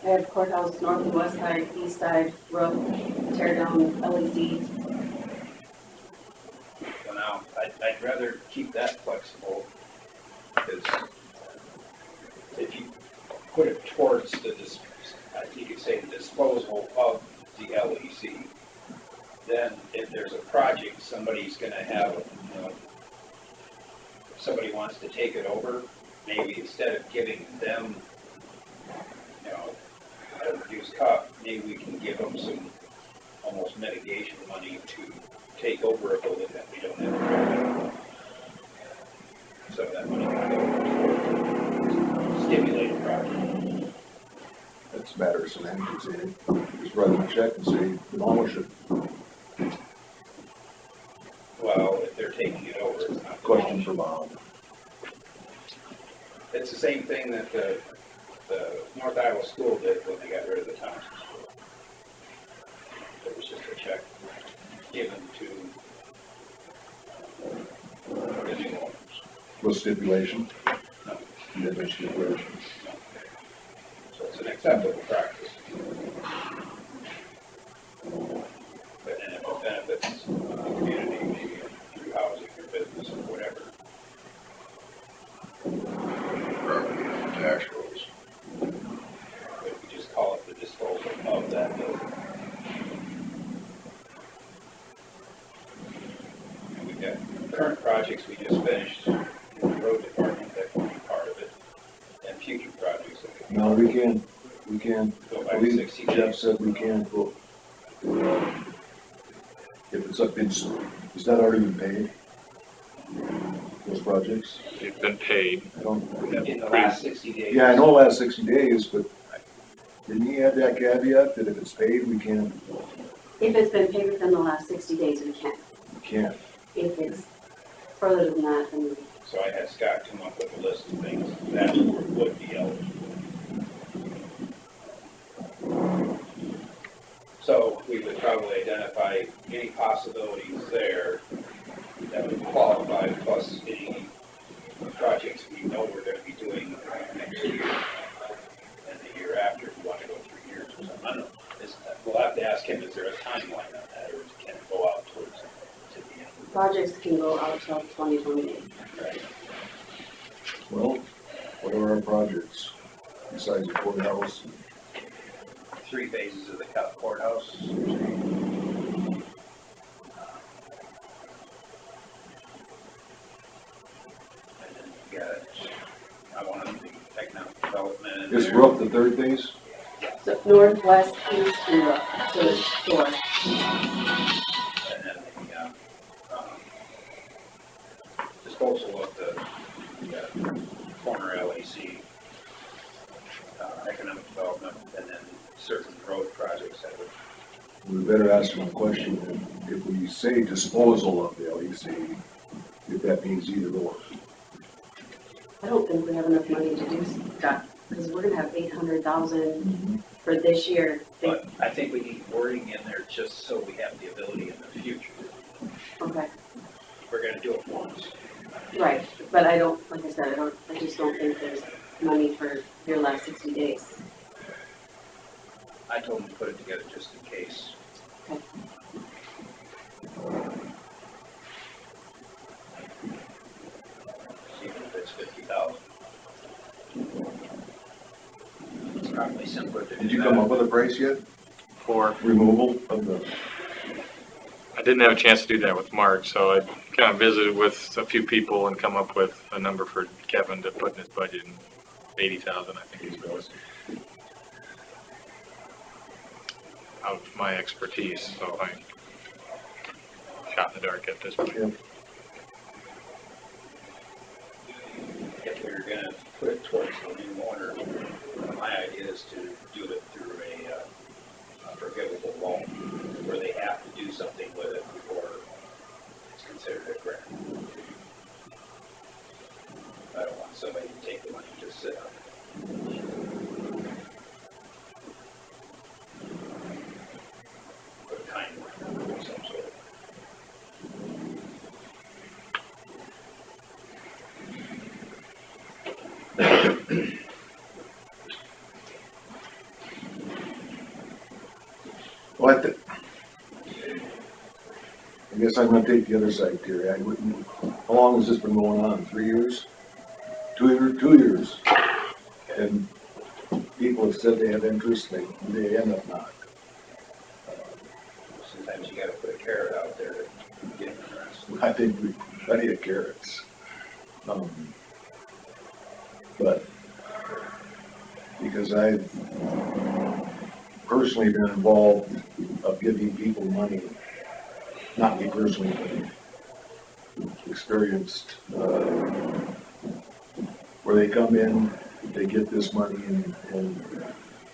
I have courthouse, north and west side, east side, roof, tear down LEDs. So now, I'd rather keep that flexible, because if you put it towards I think you say the disposal of the LEC, then if there's a project, somebody's gonna have, if somebody wants to take it over, maybe instead of giving them, a reduced cost, maybe we can give them some almost mitigation money to take over a building that we don't have. Some of that money can go to stimulate a project. That's a matter of semantics, eh? Just write them a check and say, demolish it. Well, if they're taking it over, it's not. Question for Bob. It's the same thing that the North Iowa School did when they got rid of the Thompson School. It was just a check given to the new owners. With stipulation? No, You have a stipulation. no. So it's an acceptable practice. But then if it benefits the community, maybe through housing or business or whatever. Property and tax rolls. But we just call it the disposal of that building. And we've got current projects we just finished in the road department that can be part of it, and future projects that can. No, we can, Go I back believe 60 Jeff days. said we can, but if it's up, is that already been paid? Those projects? They've been paid. I don't, In the last 60 days. yeah, I know last 60 days, but didn't he add that caveat that if it's paid, we can't? If it's been paid within the last 60 days, we can. We can't. If it's further than that, then So I had Scott come up with a list of things that would be eligible. So we would probably identify any possibilities there that would qualify, plus any projects we know we're gonna be doing next year and the year after, if you wanna go 3 years or something. I don't know. We'll have to ask him, is there a timeline on that, or can it go out towards to the end? projects can go out till 2028. Right. Well, what are our projects besides the courthouse? 3 phases of the courthouse. And then you got, I want to do economic development. in Is there. roof the third phase? So northwest, east, and west, so it's 4. And then the disposal of the former LEC, economic development, and then certain road projects that would. We better ask them a question. If we say disposal of the LEC, if that means either or. I don't think we have enough money to do that, because we're gonna have 800,000 for this year. But I think we need wording in there just so we have the ability in the future. Okay, We're gonna do it once. right, but I don't, like I said, I just don't think there's money for your last 60 days. I told them to put it together just in case. Okay. Even if it's 50,000. It's probably simpler to do that. Did you come up with a price yet? For, Removal of the, I didn't have a chance to do that with Mark, so I kind of visited with a few people and come up with a number for Kevin to put in his budget, and 80,000, I think is was. Out of my expertise, so I shot in the dark at this point. yeah, If we were gonna put it towards the new owner, my idea is to do it through a forgivable loan, where they have to do something with it before it's considered a grant. I don't want somebody to take the money and just sit on it. Put a timeline of some sort. well, I guess I'm gonna take the other side, Terry. I wouldn't, how long has this been going on? 3 years? 2 years? And people have said they have interest, they end up not. Sometimes you gotta put a carrot out there to get them interested. I think we've plenty of carrots. But because I've personally been involved of giving people money, not me personally, but experienced, where they come in, they get this money and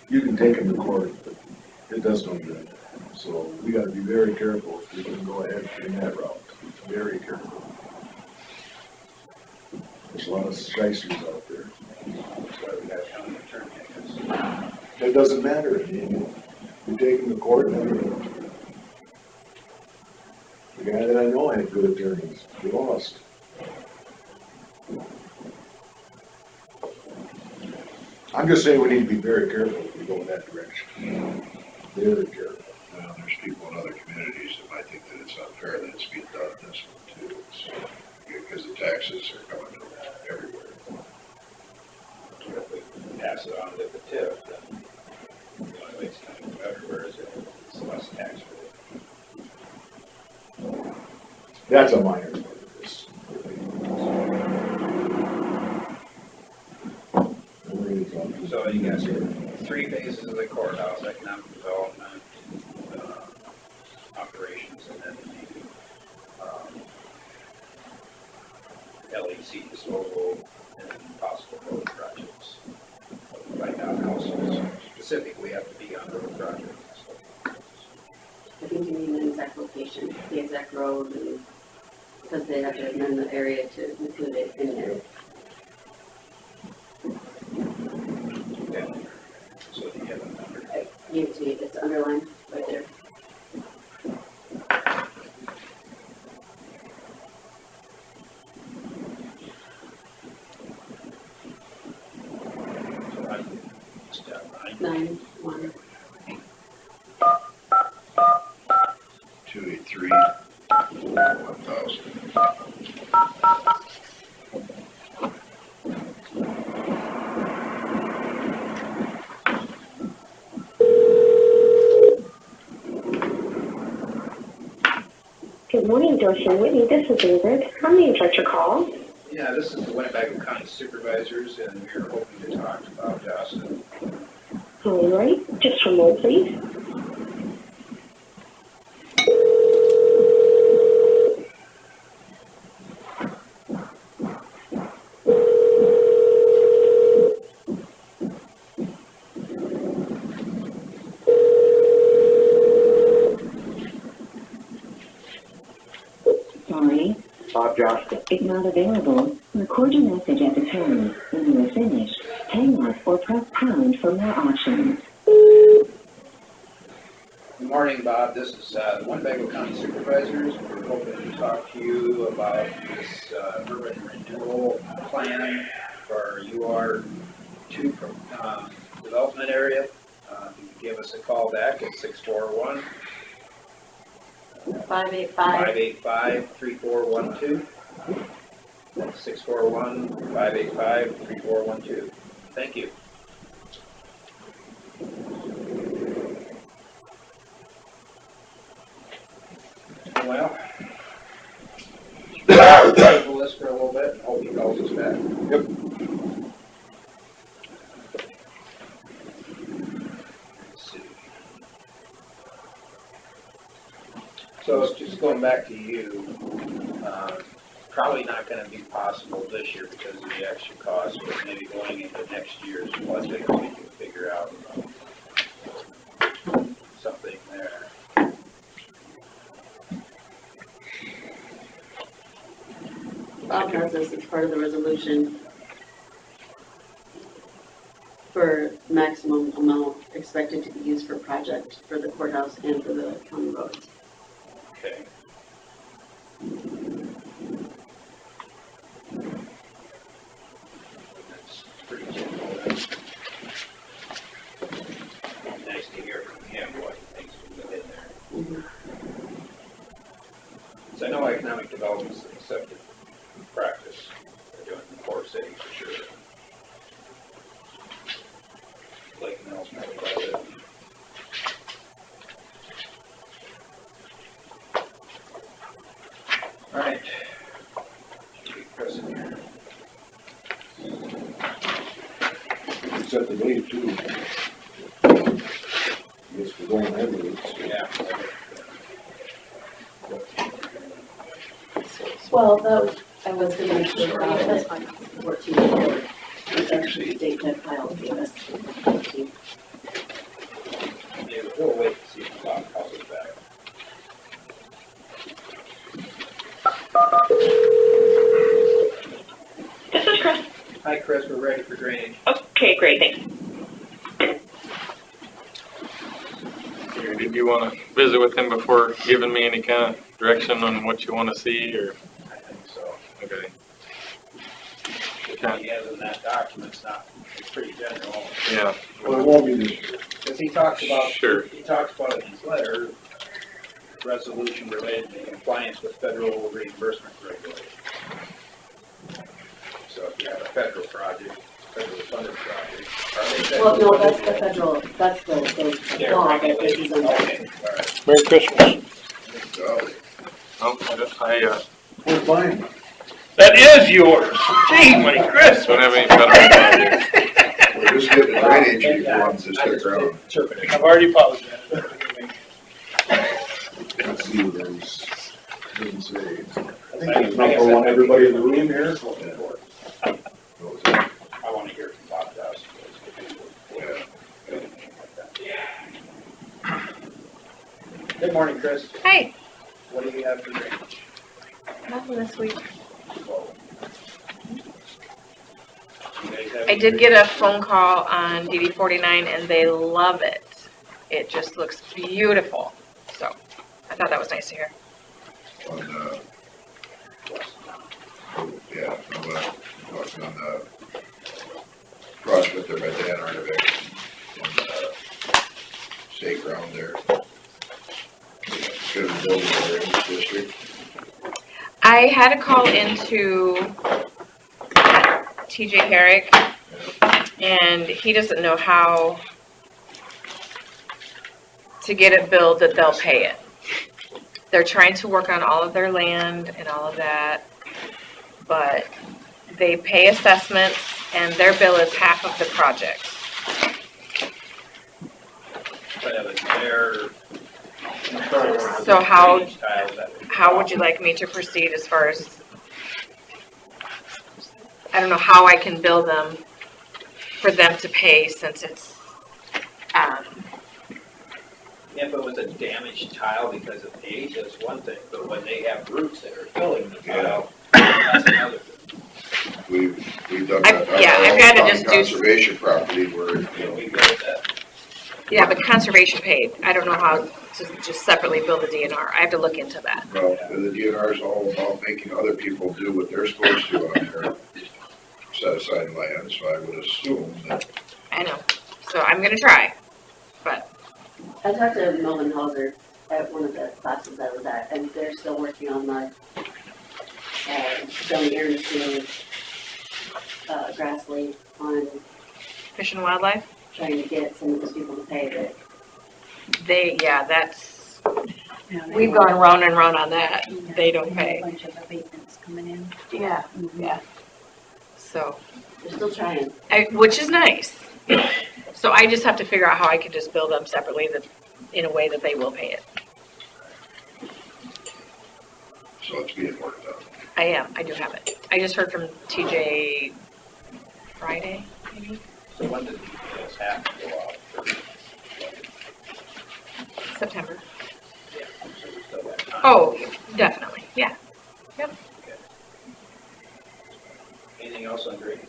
you can take them to court, but it does no good. So we gotta be very careful if we can go ahead in that route, very careful. There's a lot of shysters out there. That's why we got a county attorney, I guess. It doesn't matter, I mean, you take them to court, and the guy that I know had good attorneys, he lost. I'm just saying we need to be very careful if we go in that direction. Very careful. Well, there's people in other communities that might think that it's unfair that it's being done in this one too. Because the taxes are coming from everywhere. If we pass it on to the tip, then the only way it's coming from everywhere is if it's less tax relief. That's a minor part of this. So you got 3 phases of the courthouse: economic development, operations, and then the LEC disposal and possible road projects. Right now, houses specifically have to be on road projects. I think you need an exact location, the exact road, and because they have to amend the area to include it in there. Okay. So do you have a number? I gave it to you, it's underlined right there. So I'm step 9. 9-1. 283, 1,000. Good morning, Dorsey and Whitney. This is Ingrid. How may I direct your call? Yeah, this is the Winnebago County Supervisors, and we are hoping to talk about Justin. All right. Just one moment, please. Sorry, Bob Johnston. is not available. Record your message at the tone. When you are finished, hang up or press pound for more options. Morning, Bob. This is the Winnebago County Supervisors. We're hoping to talk to you about this urban renewal plan for UR2 development area. You can give us a call back at 641 585 3412. That's 641 585 3412. Thank you. Well, table this for a little bit and hope he calls us back. Yep. Let's see. So just going back to you, probably not going to be possible this year because of the extra cost, but maybe going into next year's budget, we can figure out something there. Bob has this as part of the resolution for maximum amount expected to be used for project for the courthouse and for the county roads. Okay. That's pretty simple. Nice to hear from him what he thinks we put in there. So I know economic development is an accepted practice. They're doing it in core cities for sure. Lake Mills probably does it. All right. Keep pressing here. Set the date too. Guess we're going ahead with it. Yeah. Well, I was going to mention about it, 14. It's actually date that file gave us. 14. Yeah, we'll wait to see if Bob calls us back. This is Chris. Hi, Chris, we're ready for drainage. Okay, great, thanks. Did you want to visit with him before giving me any kind of direction on what you want to see, or? I think so. Okay. What he has in that document's it's pretty general. Yeah. Well, it won't be this year. Because he talks about, Sure. he talks about in his letter, resolution related to compliance with federal reimbursement regulations. So if you have a federal project, federal funded project. are they federal Well, no, funded? that's the federal, that's the Yeah, law that this is regulations. under. Okay, all right. Merry Christmas. Oh, We're fine. That is yours. Gee, Merry Christmas. don't have any federal projects. We're just getting the drainage reforms to I stick just around. interpreted it. I've already apologized. Let's see what there's, doesn't say. I There's enough for one everybody in the room here. What was that? I want to hear from Bob Dawson. Yeah. Good morning, Chris. Hi, What do you have for drainage? nothing this week. You guys have I did get a phone call on DD 49 and they love it. It just looks beautiful. So I thought that was nice to hear. On yeah, talking on the project there by Dan Arnovic in the state ground there. Good building there in this district. I had a call into TJ Herrick and he doesn't know how to get it billed that they'll pay it. They're trying to work on all of their land and all of that, but they pay assessments and their bill is half of the project. But it was their. So how drainage tiles that would- how would you like me to proceed as far as, I don't know how I can bill them for them to pay since it's, If it was a damaged tile because of age, that's one thing, but when they have roots that are filling the tile, that's another thing. We've done I've- that. on yeah, our I've own had to county just do- Conservation property where, Yeah, we go with that. Yeah, but conservation paid. I don't know how to just separately bill the DNR. I have to look into that. Well, the DNR is all about making other people do what they're supposed to on their set aside land, so I would assume that. I know. So I'm gonna try, but I talked to Melvin Hauser at one of the classes I was at, and they're still working on the, Johnny Ernestine, grass lake on Fish and Wildlife, trying to get some of those people to pay it. that's, Yeah, they we've want- gone round and round on that. yeah, They don't have pay. A bunch of abatements coming in. Yeah, yeah. So, They're still trying. which is nice. So I just have to figure out how I can just bill them separately in a way that they will pay it. So it's being worked on. I do have it. I just heard from TJ Friday, maybe, So when did this have to go out for? September. Yeah, so we still got time. Oh, definitely, yeah. Anything else on drainage?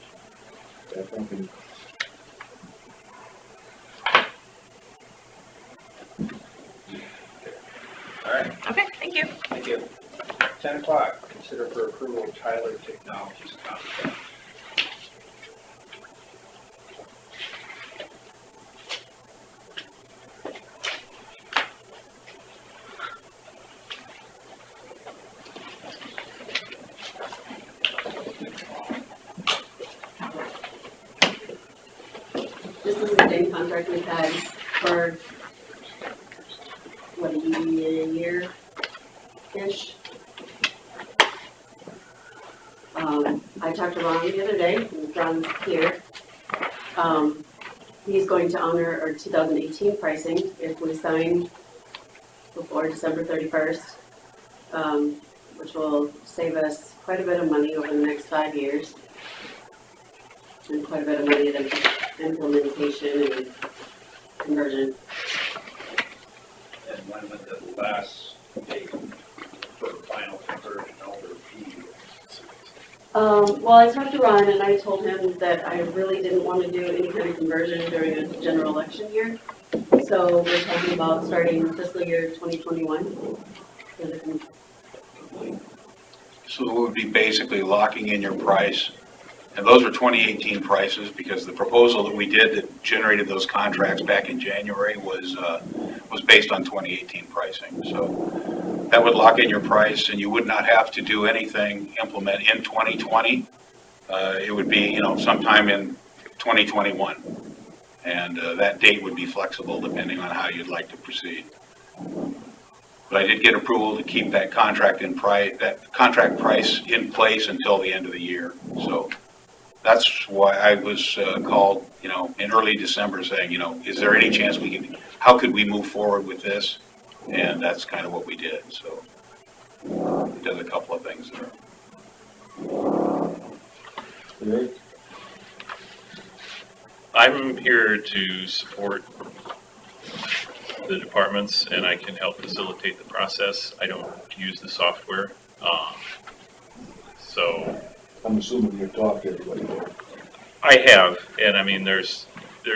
I think All right, Okay, thank you. thank you. 10 o'clock, consider for approval Tyler Technologies contract. This is the same contract we've had for, what, a year-ish? I talked to Ron the other day, and Ron's here. He's going to honor our 2018 pricing if we sign before December 31st, which will save us quite a bit of money over the next 5 years. And quite a bit of money in implementation and conversion. And when would the last date for final conversion over P? Well, I talked to Ron and I told him that I really didn't want to do any kind of conversion during a general election year. So we're talking about starting fiscal year 2021. So it would be basically locking in your price. And those were 2018 prices because the proposal that we did that generated those contracts back in January was based on 2018 pricing. So that would lock in your price and you would not have to do anything, implement in 2020. It would be, sometime in 2021. And that date would be flexible depending on how you'd like to proceed. But I did get approval to keep that contract price in place until the end of the year. So that's why I was called, in early December saying, is there any chance how could we move forward with this? And that's kind of what we did. So we did a couple of things there. Rick, I'm here to support the departments and I can help facilitate the process. I don't use the software. So I'm assuming you've talked to everybody there. I have, and I mean, there's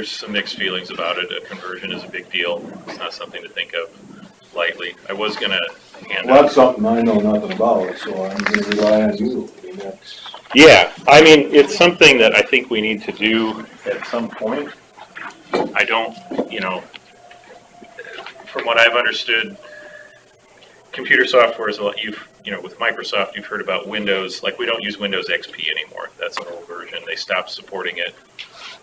some mixed feelings about it. A conversion is a big deal. It's not something to think of lightly. I was gonna hand Well, out. that's something I know nothing about, so I'm gonna rely on you. I mean, that's, Yeah, I mean, it's something that I think we need to do at some point. I don't, from what I've understood, computer software is a lot, with Microsoft, you've heard about Windows, like we don't use Windows XP anymore. That's an old version. They stopped supporting it.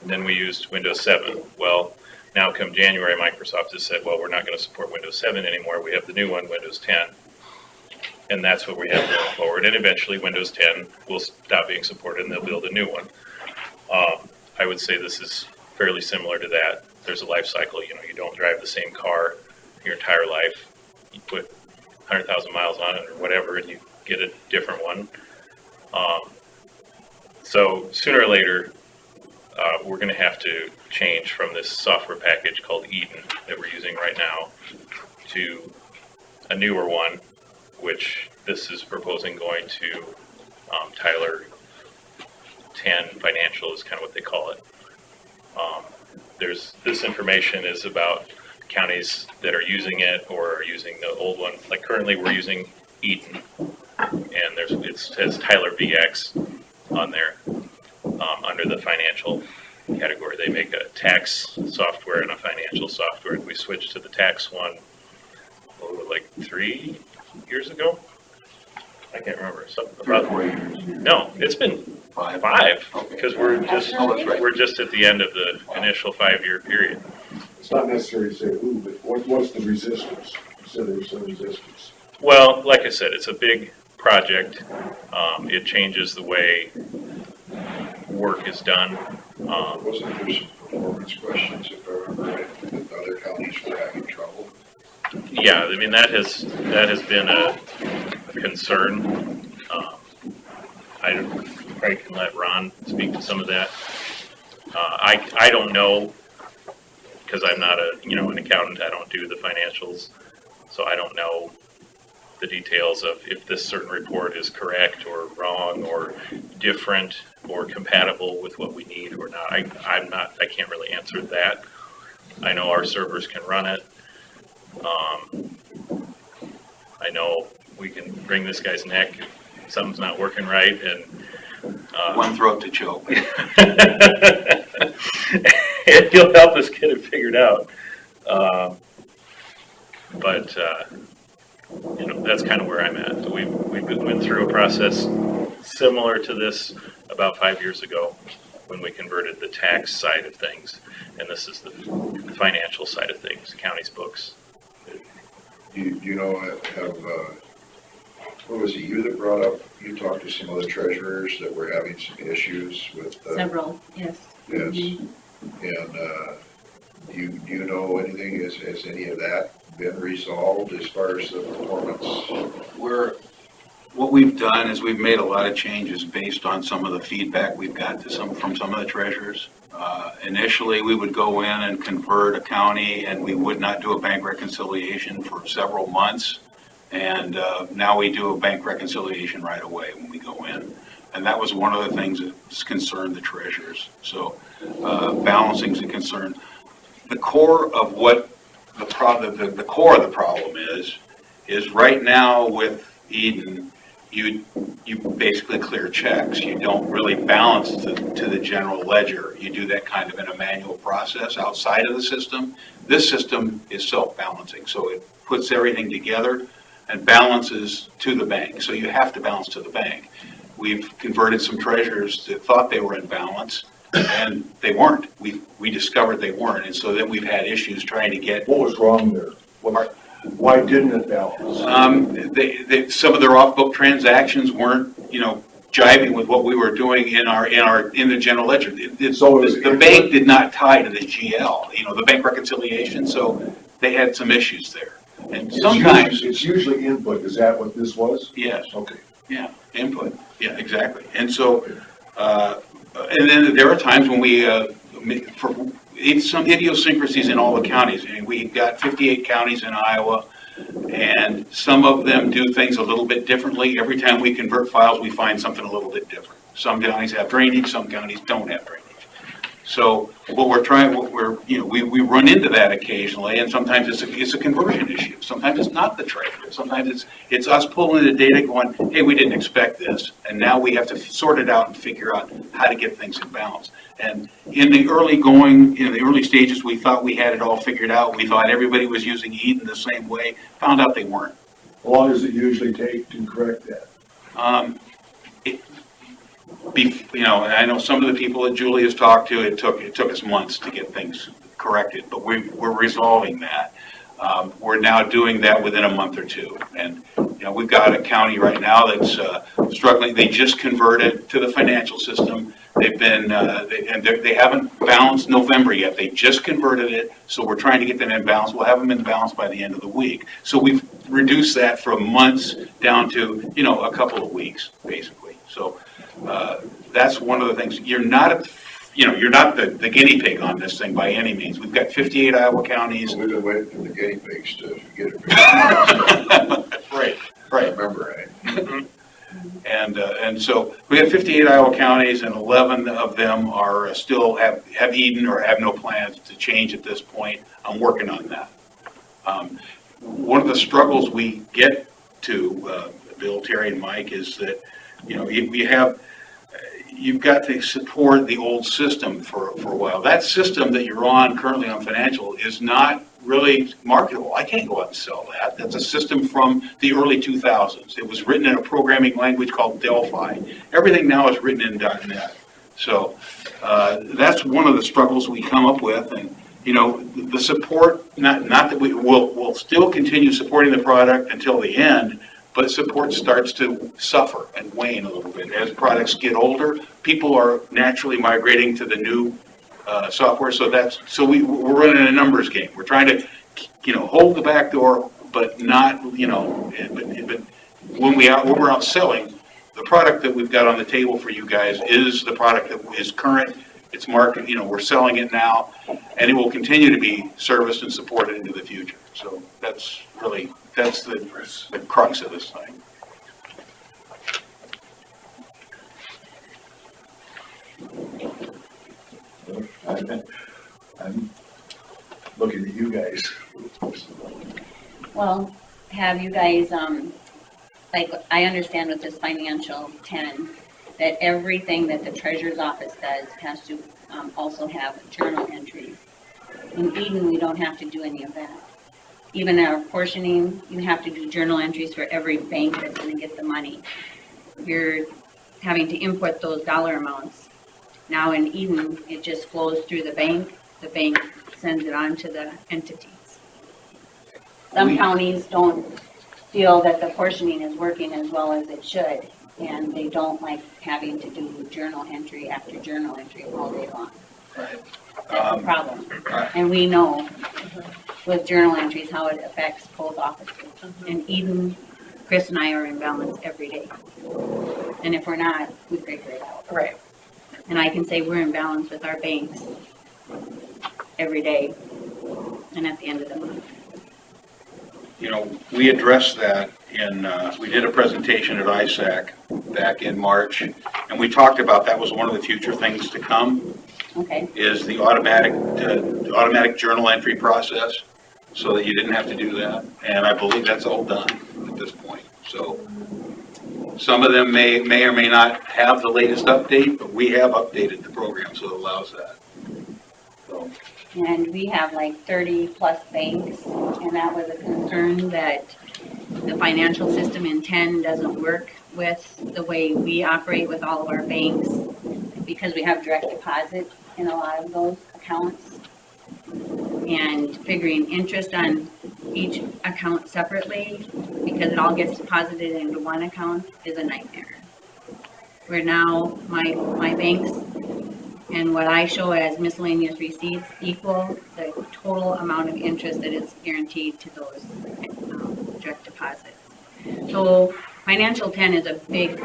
And then we used Windows 7. Well, now come January, Microsoft has said, well, we're not going to support Windows 7 anymore. We have the new one, Windows 10. And that's what we have going forward. And eventually Windows 10 will stop being supported and they'll build a new one. I would say this is fairly similar to that. There's a life cycle. You don't drive the same car your entire life. You put 100,000 miles on it or whatever and you get a different one. So sooner or later, we're going to have to change from this software package called Eden that we're using right now to a newer one, which this is proposing going to Tyler 10 Financial is kind of what they call it. this information is about counties that are using it or are using the old one. Like currently we're using Eden, and it says Tyler VX on there under the financial category. They make a tax software and a financial software, and we switched to the tax one like 3 years ago. I can't remember. Something about 4 years. no, it's been five because we're just at the end of the initial 5-year period. It's not necessary to say who, but what's the resistance? You said there's some resistance. Well, like I said, it's a big project. It changes the way work is done. Wasn't there some performance questions, if I remember right, that other counties were having trouble? Yeah, I mean, that has been a concern. I probably can let Ron speak to some of that. I don't know, because I'm not an accountant. I don't do the financials, so I don't know the details of if this certain report is correct or wrong or different or compatible with what we need or not. I can't really answer that. I know our servers can run it. I know we can wring this guy's neck if something's not working right, and One throat to choke. and he'll help us get it figured out. But that's kind of where I'm at. We went through a process similar to this about 5 years ago when we converted the tax side of things, and this is the financial side of things, county's books. You know, what was it, you that brought up, you talked to some other treasurers that were having some issues with. Several, yes. Yes, Mm-hmm. and do you know anything, has any of that been resolved as far as the performance? What we've done is we've made a lot of changes based on some of the feedback we've got from some of the treasurers. Initially, we would go in and convert a county, and we would not do a bank reconciliation for several months. And now we do a bank reconciliation right away when we go in. And that was one of the things that's concerned the treasurers. So balancing is a concern. The core of what the core of the problem is right now with Eden, you basically clear checks. You don't really balance to the general ledger. You do that kind of in a manual process outside of the system. This system is self-balancing, so it puts everything together and balances to the bank. So you have to balance to the bank. We've converted some treasurers that thought they were in balance, and they weren't. We discovered they weren't, and so then we've had issues trying to get. What was wrong there? Why didn't it balance? Some of their off-book transactions weren't, jiving with what we were doing in the general ledger. The bank did not tie to the GL, the bank reconciliation, so they had some issues there. And sometimes it's usually input. Is that what this was? Yes. Okay. Yeah, input. Yeah, exactly. And so, and then there are times when it's some idiosyncrasies in all the counties. I mean, we've got 58 counties in Iowa, and some of them do things a little bit differently. Every time we convert files, we find something a little bit different. Some counties have drainage, some counties don't have drainage. So we run into that occasionally, and sometimes it's a conversion issue. Sometimes it's not the treasurer. Sometimes it's us pulling the data going, hey, we didn't expect this, and now we have to sort it out and figure out how to get things in balance. And in the early stages, we thought we had it all figured out. We thought everybody was using Eden the same way. Found out they weren't. How long does it usually take to correct that? I know some of the people that Julie has talked to, it took us months to get things corrected, but we're resolving that. We're now doing that within a month or two. And, we've got a county right now that's struggling. They just converted to the financial system. They've been, they haven't balanced November yet. They just converted it, so we're trying to get them in balance. We'll have them in balance by the end of the week. So we've reduced that from months down to, a couple of weeks, basically. So that's one of the things. You're not the guinea pig on this thing by any means. We've got 58 Iowa counties. We've been waiting for the guinea pigs to get it. Right. I remember, right? And so we have 58 Iowa counties, and 11 of them are still have Eden or have no plans to change at this point. I'm working on that. One of the struggles we get to, Bill, Terry, and Mike, is that, you've got to support the old system for a while. That system that you're on currently on financial is not really marketable. I can't go out and sell that. That's a system from the early 2000s. It was written in a programming language called Delphi. Everything now is written in .NET. So that's one of the struggles we come up with. And, the support, not that we'll still continue supporting the product until the end, but support starts to suffer and wane a little bit. As products get older, people are naturally migrating to the new software. So we're running a numbers game. We're trying to, hold the back door, but not, but when we're out selling, the product that we've got on the table for you guys is the product that is current. It's market, we're selling it now, and it will continue to be serviced and supported into the future. So that's the crux of this thing. I'm looking at you guys. Well, have you guys, like, I understand with this financial 10, that everything that the treasurer's office does has to also have journal entries. In Eden, we don't have to do any of that. Even our portioning, you have to do journal entries for every bank that's going to get the money. You're having to input those dollar amounts. Now in Eden, it just flows through the bank sends it on to the entities. Some counties don't feel that the portioning is working as well as it should, and they don't like having to do journal entry after journal entry all day long. Right. That's a problem. And we know with journal entries how it affects both offices. And even Chris and I are in balance every day. And if we're not, we figure it out. Right. And I can say we're in balance with our banks every day and at the end of the month. We addressed that we did a presentation at ISAC back in March, and we talked about that was one of the future things to come. Okay. Is the automatic journal entry process, so that you didn't have to do that. And I believe that's all done at this point. So some of them may or may not have the latest update, but we have updated the program so it allows that. So. And we have like 30 plus banks, and that was a concern that the financial system in 10 doesn't work with the way we operate with all of our banks, because we have direct deposits in a lot of those accounts. And figuring interest on each account separately, because it all gets deposited into one account, is a nightmare. Where now my banks and what I show as miscellaneous receipts equal the total amount of interest that is guaranteed to those direct deposits. So Financial 10 is a big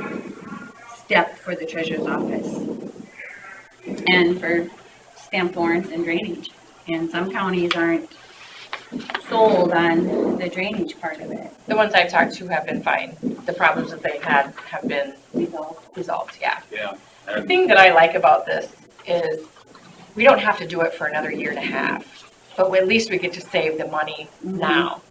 step for the treasurer's office and for stamp warrants and drainage. And some counties aren't sold on the drainage part of it. The ones I've talked to have been fine. The problems that they've had have been resolved, yeah. Yeah. The thing that I like about this is we don't have to do it for another year and a half, but at least we get to save the money now.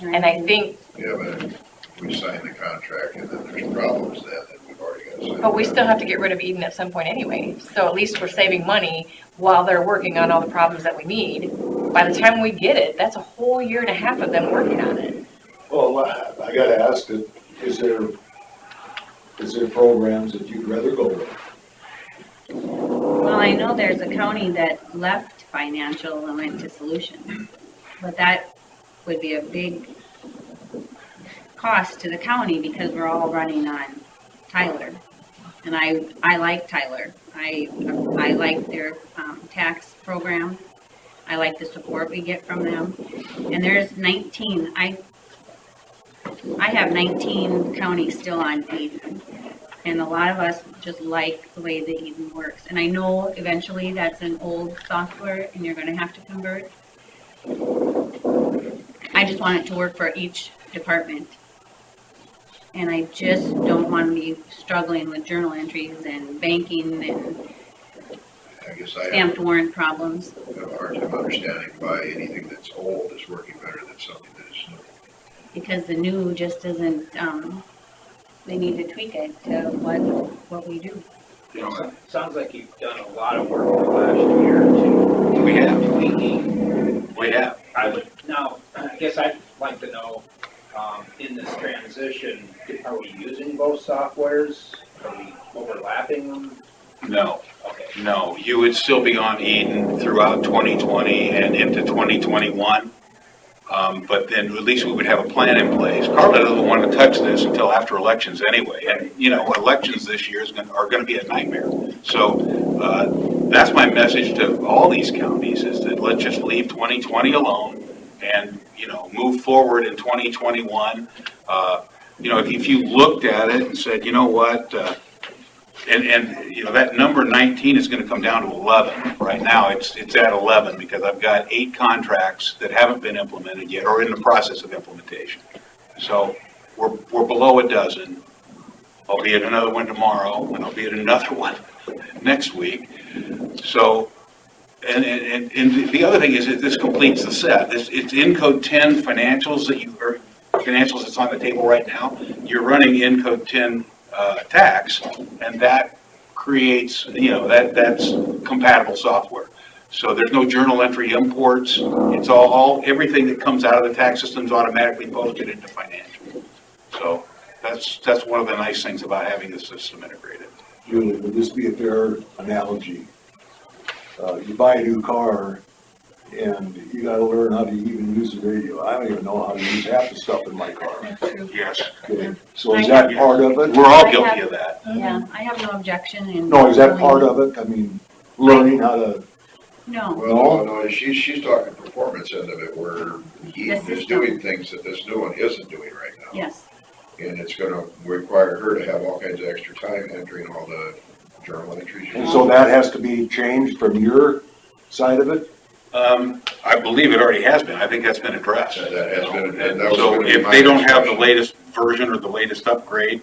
And I think. Yeah, but we sign the contract and then there's problems then we've already got to sign. But we still have to get rid of Eden at some point anyway. So at least we're saving money while they're working on all the problems that we need. By the time we get it, that's a whole year and a half of them working on it. Well, I gotta ask, is there programs that you'd rather go with? Well, I know there's a county that left financial and went to solutions, but that would be a big cost to the county because we're all running on Tyler. And I like Tyler. I like their tax program. I like the support we get from them. And there's 19, I have 19 counties still on Eden. And a lot of us just like the way the Eden works. And I know eventually that's an old software and you're gonna have to convert. I just want it to work for each department. And I just don't want to be struggling with journal entries and banking and I guess I stamped warrant problems. have a hard time understanding why anything that's old is working better than something that is new. Because the new just isn't, they need to tweak it to what we do. You know, Sounds like you've done a lot of work in the last year to we have, tweaking. we have. Now, I guess I'd like to know, in this transition, are we using both softwares? Are we overlapping them? No, Okay. no, you would still be on Eden throughout 2020 and into 2021. But then at least we would have a plan in place. Carla doesn't want to touch this until after elections anyway. And, you know, elections this year are going to be a nightmare. So that's my message to all these counties is that let's just leave 2020 alone and, you know, move forward in 2021. You know, if you looked at it and said, you know what, and you know, that number 19 is going to come down to 11. Right now, it's at 11 because I've got 8 contracts that haven't been implemented yet or in the process of implementation. So we're below a dozen. I'll be at another one tomorrow, and I'll be at another one next week. So, and the other thing is that this completes the set. It's in code 10 financials financials that's on the table right now. You're running in code 10 tax, and that creates, you know, that's compatible software. So there's no journal entry imports. It's everything that comes out of the tax system is automatically posted into financial. So that's one of the nice things about having the system integrated. Julie, would this be a fair analogy? You buy a new car and you gotta learn how to even use the radio. I don't even know how to use half the stuff in my car. Yes. Okay. So is that part of it? We're all guilty of that. Yeah, I have no objection in. No, is that part of it? I mean, learning how to, No, Well, no, she's talking performance end of it, where he The is system. doing things that this new one isn't doing right now. yes, And it's gonna require her to have all kinds of extra time entering all the journal entries. and so that has to be changed from your side of it? I believe it already has been. I think that's been addressed. That has been, and that was So gonna be if my they don't have the discussion. latest version or the latest upgrade,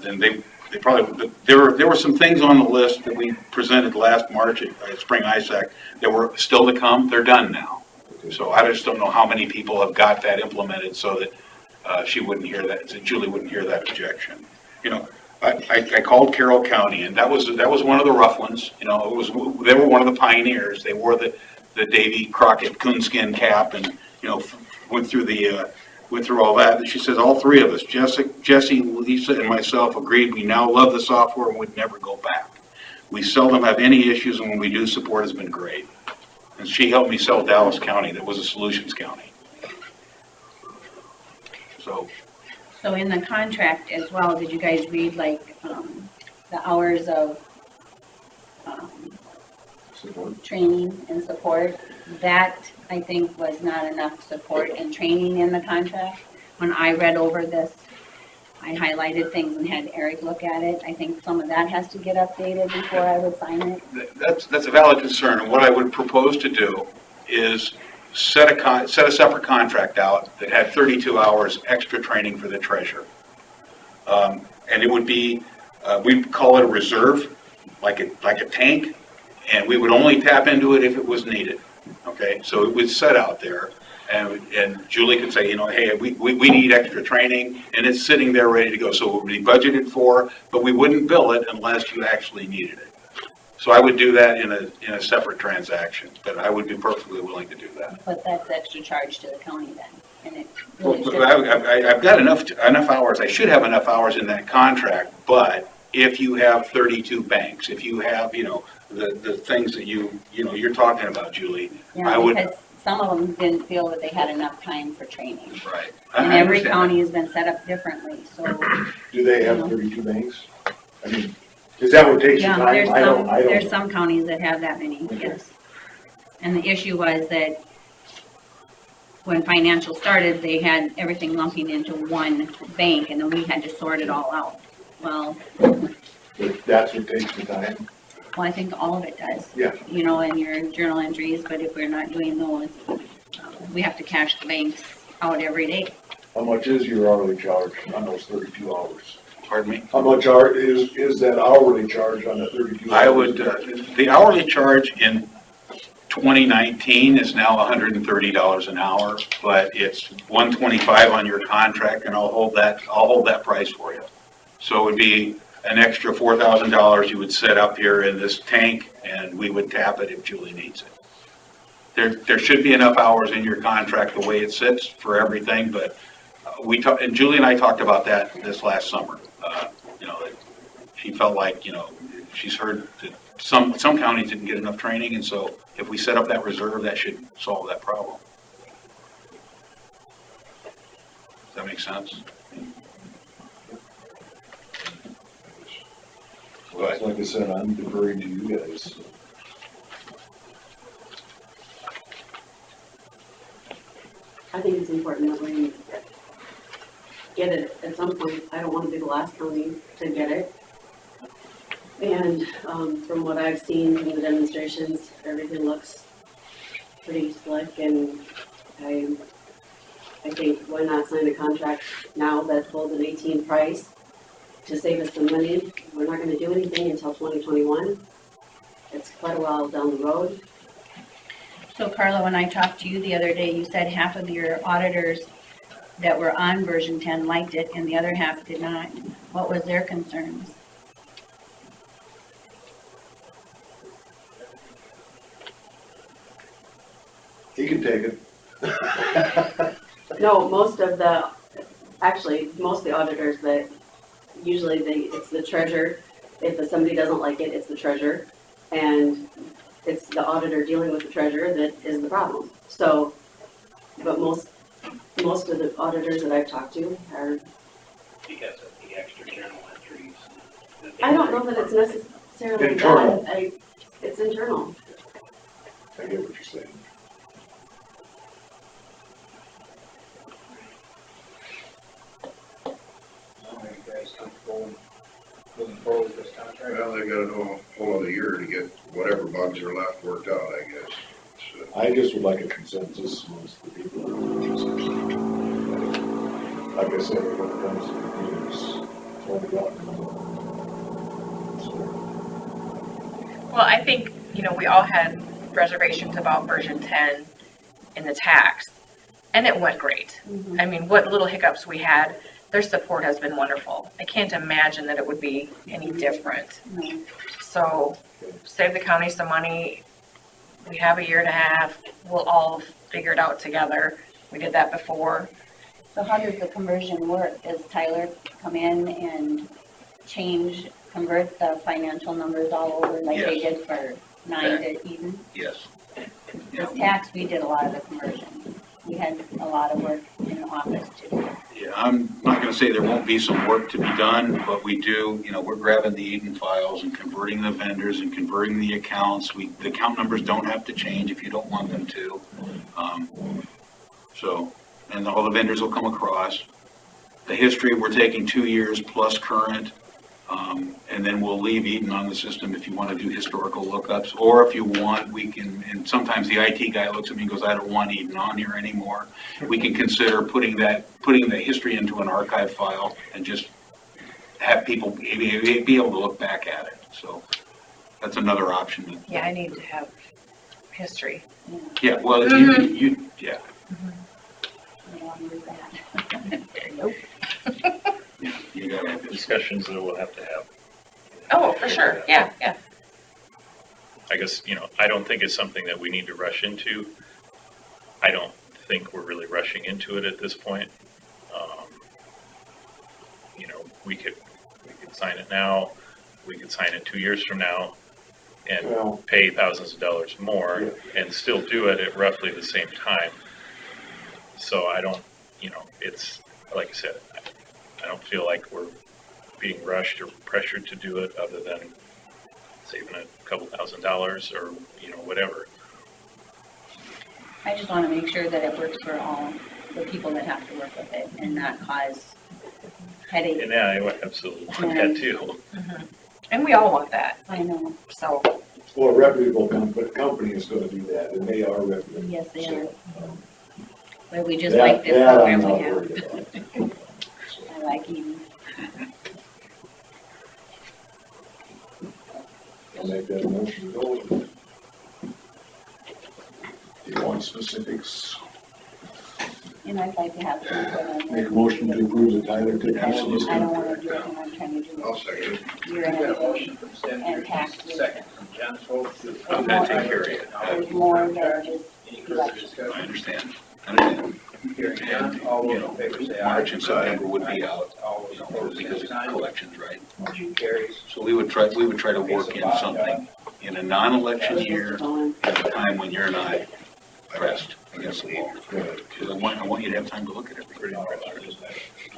then they probably, there were some things on the list that we presented last March at Spring ISAC that were still to come. They're done now. So I just don't know how many people have got that implemented so that she wouldn't hear that, so Julie wouldn't hear that objection. You know, I called Carroll County, and that was one of the rough ones. You know, they were one of the pioneers. They wore the Davy Crockett coonskin cap, and you know, went through all that. And she says all 3 of us, Jesse, Lisa, and myself, agreed we now love the software and would never go back. We seldom have any issues, and when we do, support has been great. And she helped me sell Dallas County, that was a solutions county. so in the contract as well, did you guys read like, the hours of, training and support? That, I think, was not enough support and training in the contract. When I read over this, I highlighted things and had Eric look at it. I think some of that has to get updated before I would sign it. That's a valid concern, and what I would propose to do is set a separate contract out that had 32 hours extra training for the treasurer. And it would be, we'd call it a reserve, like a tank, and we would only tap into it if it was needed. Okay, so it was set out there, and Julie could say, you know, hey, we need extra training, and it's sitting there ready to go. So it would be budgeted for, but we wouldn't bill it unless you actually needed it. So I would do that in a separate transaction, but I would be perfectly willing to do that. But that's extra charge to the county then, and it Well, really should. I've got enough hours, I should have enough hours in that contract, but if you have 32 banks, if you have, you know, the things that you're talking about, Julie, Yeah, I would. because some of them didn't feel that they had enough time for training. Right. And I every understand county has been set up differently, so. Do they have 32 banks? I mean, is that what takes you Yeah, time? there's some counties that have that many, yes. And the issue was that when financial started, they had everything lumping into one bank, and then we had to sort it all out. Well, If that's what takes the time? I think all of it does. Yeah. You know, in your journal entries, but if we're not doing those, we have to cash the banks out every day. How much is your hourly charge on those 32 hours? Pardon me? How much is that hourly charge on the 32 hours? I would, the hourly charge in 2019 is now $130 an hour, but it's $125 on your contract, and I'll hold that price for you. So it would be an extra $4,000 you would set up here in this tank, and we would tap it if Julie needs it. There should be enough hours in your contract the way it sits for everything, but and Julie and I talked about that this last summer. She felt like, she's heard that some counties didn't get enough training, and so if we set up that reserve, that should solve that problem. Does that make sense? Well, like I said, I'm deferring to you guys. I think it's important that we get it at some point. I don't want to be the last county to get it. And from what I've seen from the demonstrations, everything looks pretty slick, and I think why not sign a contract now that holds an 18 price to save us some money. We're not going to do anything until 2021. It's quite a while down the road. So Carla, when I talked to you the other day, you said half of your auditors that were on version 10 liked it and the other half did not. What was their concerns? He can take it. No, most of the auditors that usually it's the treasurer. If somebody doesn't like it, it's the treasurer. And it's the auditor dealing with the treasurer that is the problem. So, but most of the auditors that I've talked to are. Because of the extra journal entries. I don't know that it's necessarily internal. that. It's internal. I get what you're saying. Are you guys comfortable moving forward with this contract? Well, they got a whole other year to get whatever bugs are left worked out, I guess. So, I just would like a consensus amongst the people who are purchasers. Like I said, when it comes to computers, it's only gotten Well, I think, we all had reservations about version 10 in the tax, and it went great. Mm-hmm. I mean, what little hiccups we had, their support has been wonderful. I can't imagine that it would be any different. No. So save the county some money. We have a year and a half. We'll all figure it out together. We did that before. So how does the conversion work? Does Tyler come in and convert the financial numbers all over like they did for 9 to even? Yes. This tax, we did a lot of the conversion. We had a lot of work in the office to do. Yeah, I'm not gonna say there won't be some work to be done, but we do, we're grabbing the Eden files and converting the vendors and converting the accounts. The account numbers don't have to change if you don't want them to. And all the vendors will come across. The history, we're taking 2 years plus current, and then we'll leave Eden on the system if you want to do historical lookups, or if you want, we can, and sometimes the IT guy looks at me and goes, I don't want Eden on here anymore. We can consider putting the history into an archive file and just have people be able to look back at it. So that's another option. Yeah, I need to have history. Yeah, well, yeah. I don't want to do that. Nope. Yeah, you gotta have this. Discussions that we'll have to have. Oh, for sure. Yeah. I guess, I don't think it's something that we need to rush into. I don't think we're really rushing into it at this point. We could sign it now, we could sign it 2 years from now and pay thousands of dollars more and still do it at roughly the same time. So I don't, it's, like I said, I don't feel like we're being rushed or pressured to do it other than saving a couple $1,000s or, whatever. I just want to make sure that it works for all the people that have to work with it and not cause headache. And yeah, I absolutely want that too. Mm-hmm. And we all want that. I know. So. Well, a reputable company is gonna do that, and they are reputable. Yes, they So, are. But we just like this that program I'm we not have. worried about. like eating. I'll make that motion. Do you want specifics? And I'd like to have some input on Make a that. motion to approve the Tyler Techniques I don't list. wanna do it when I'm trying to do I'll second it. year We got a end motion from Stan, and taxes. second from Jen Swope to. I'm gonna take care of you. There's more than just Any further election. I discussion? understand. I understand. Hearing none, all those in favor say aye. March and September would be out, All those opposed, because same of sign. collections, right? Motion carries. So we would try to work in something in a non-election year at a time when you're not pressed, I guess. Because I want you to have time to look at everything. I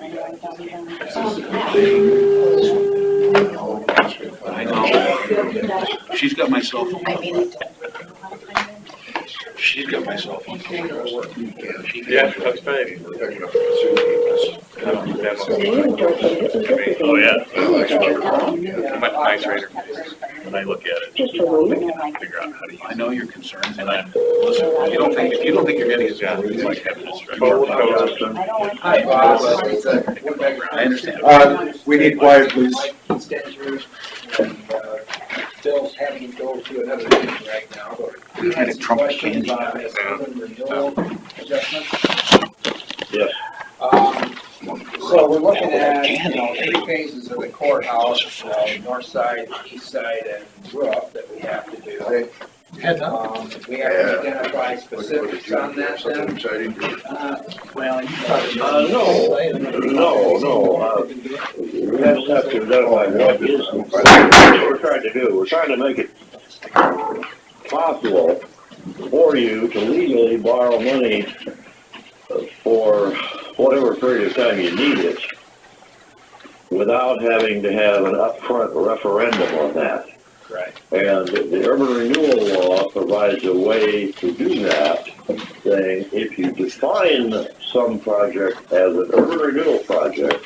know I don't even- I know. She's got my cell phone. I mean, I don't. She's got my cell phone. Yeah, that's fine. We're picking up the Oh, yeah. Much nicer when I look at it. Figure out how to use I know your concerns, And I'm, listen, if you don't think you're getting it yeah, done, it's like having a structure. I don't want Hi, Bob. I understand. We need quiet, please. Mike stands here, and Bill's having to go to another meeting right now, but we had some Trump questions candy. on this urban renewal adjustment. Yes. So we're looking at, three phases of the courthouse, north side, east side, and roof that we have to do. We have to identify specifics on that Something then. exciting. Well, you No, we just have to identify what is, what we're trying to do. We're trying to make it possible for you to legally borrow money for whatever period of time you need it without having to have an upfront referendum on that. Right. And the urban renewal law provides a way to do that, saying if you define some project as an urban renewal project,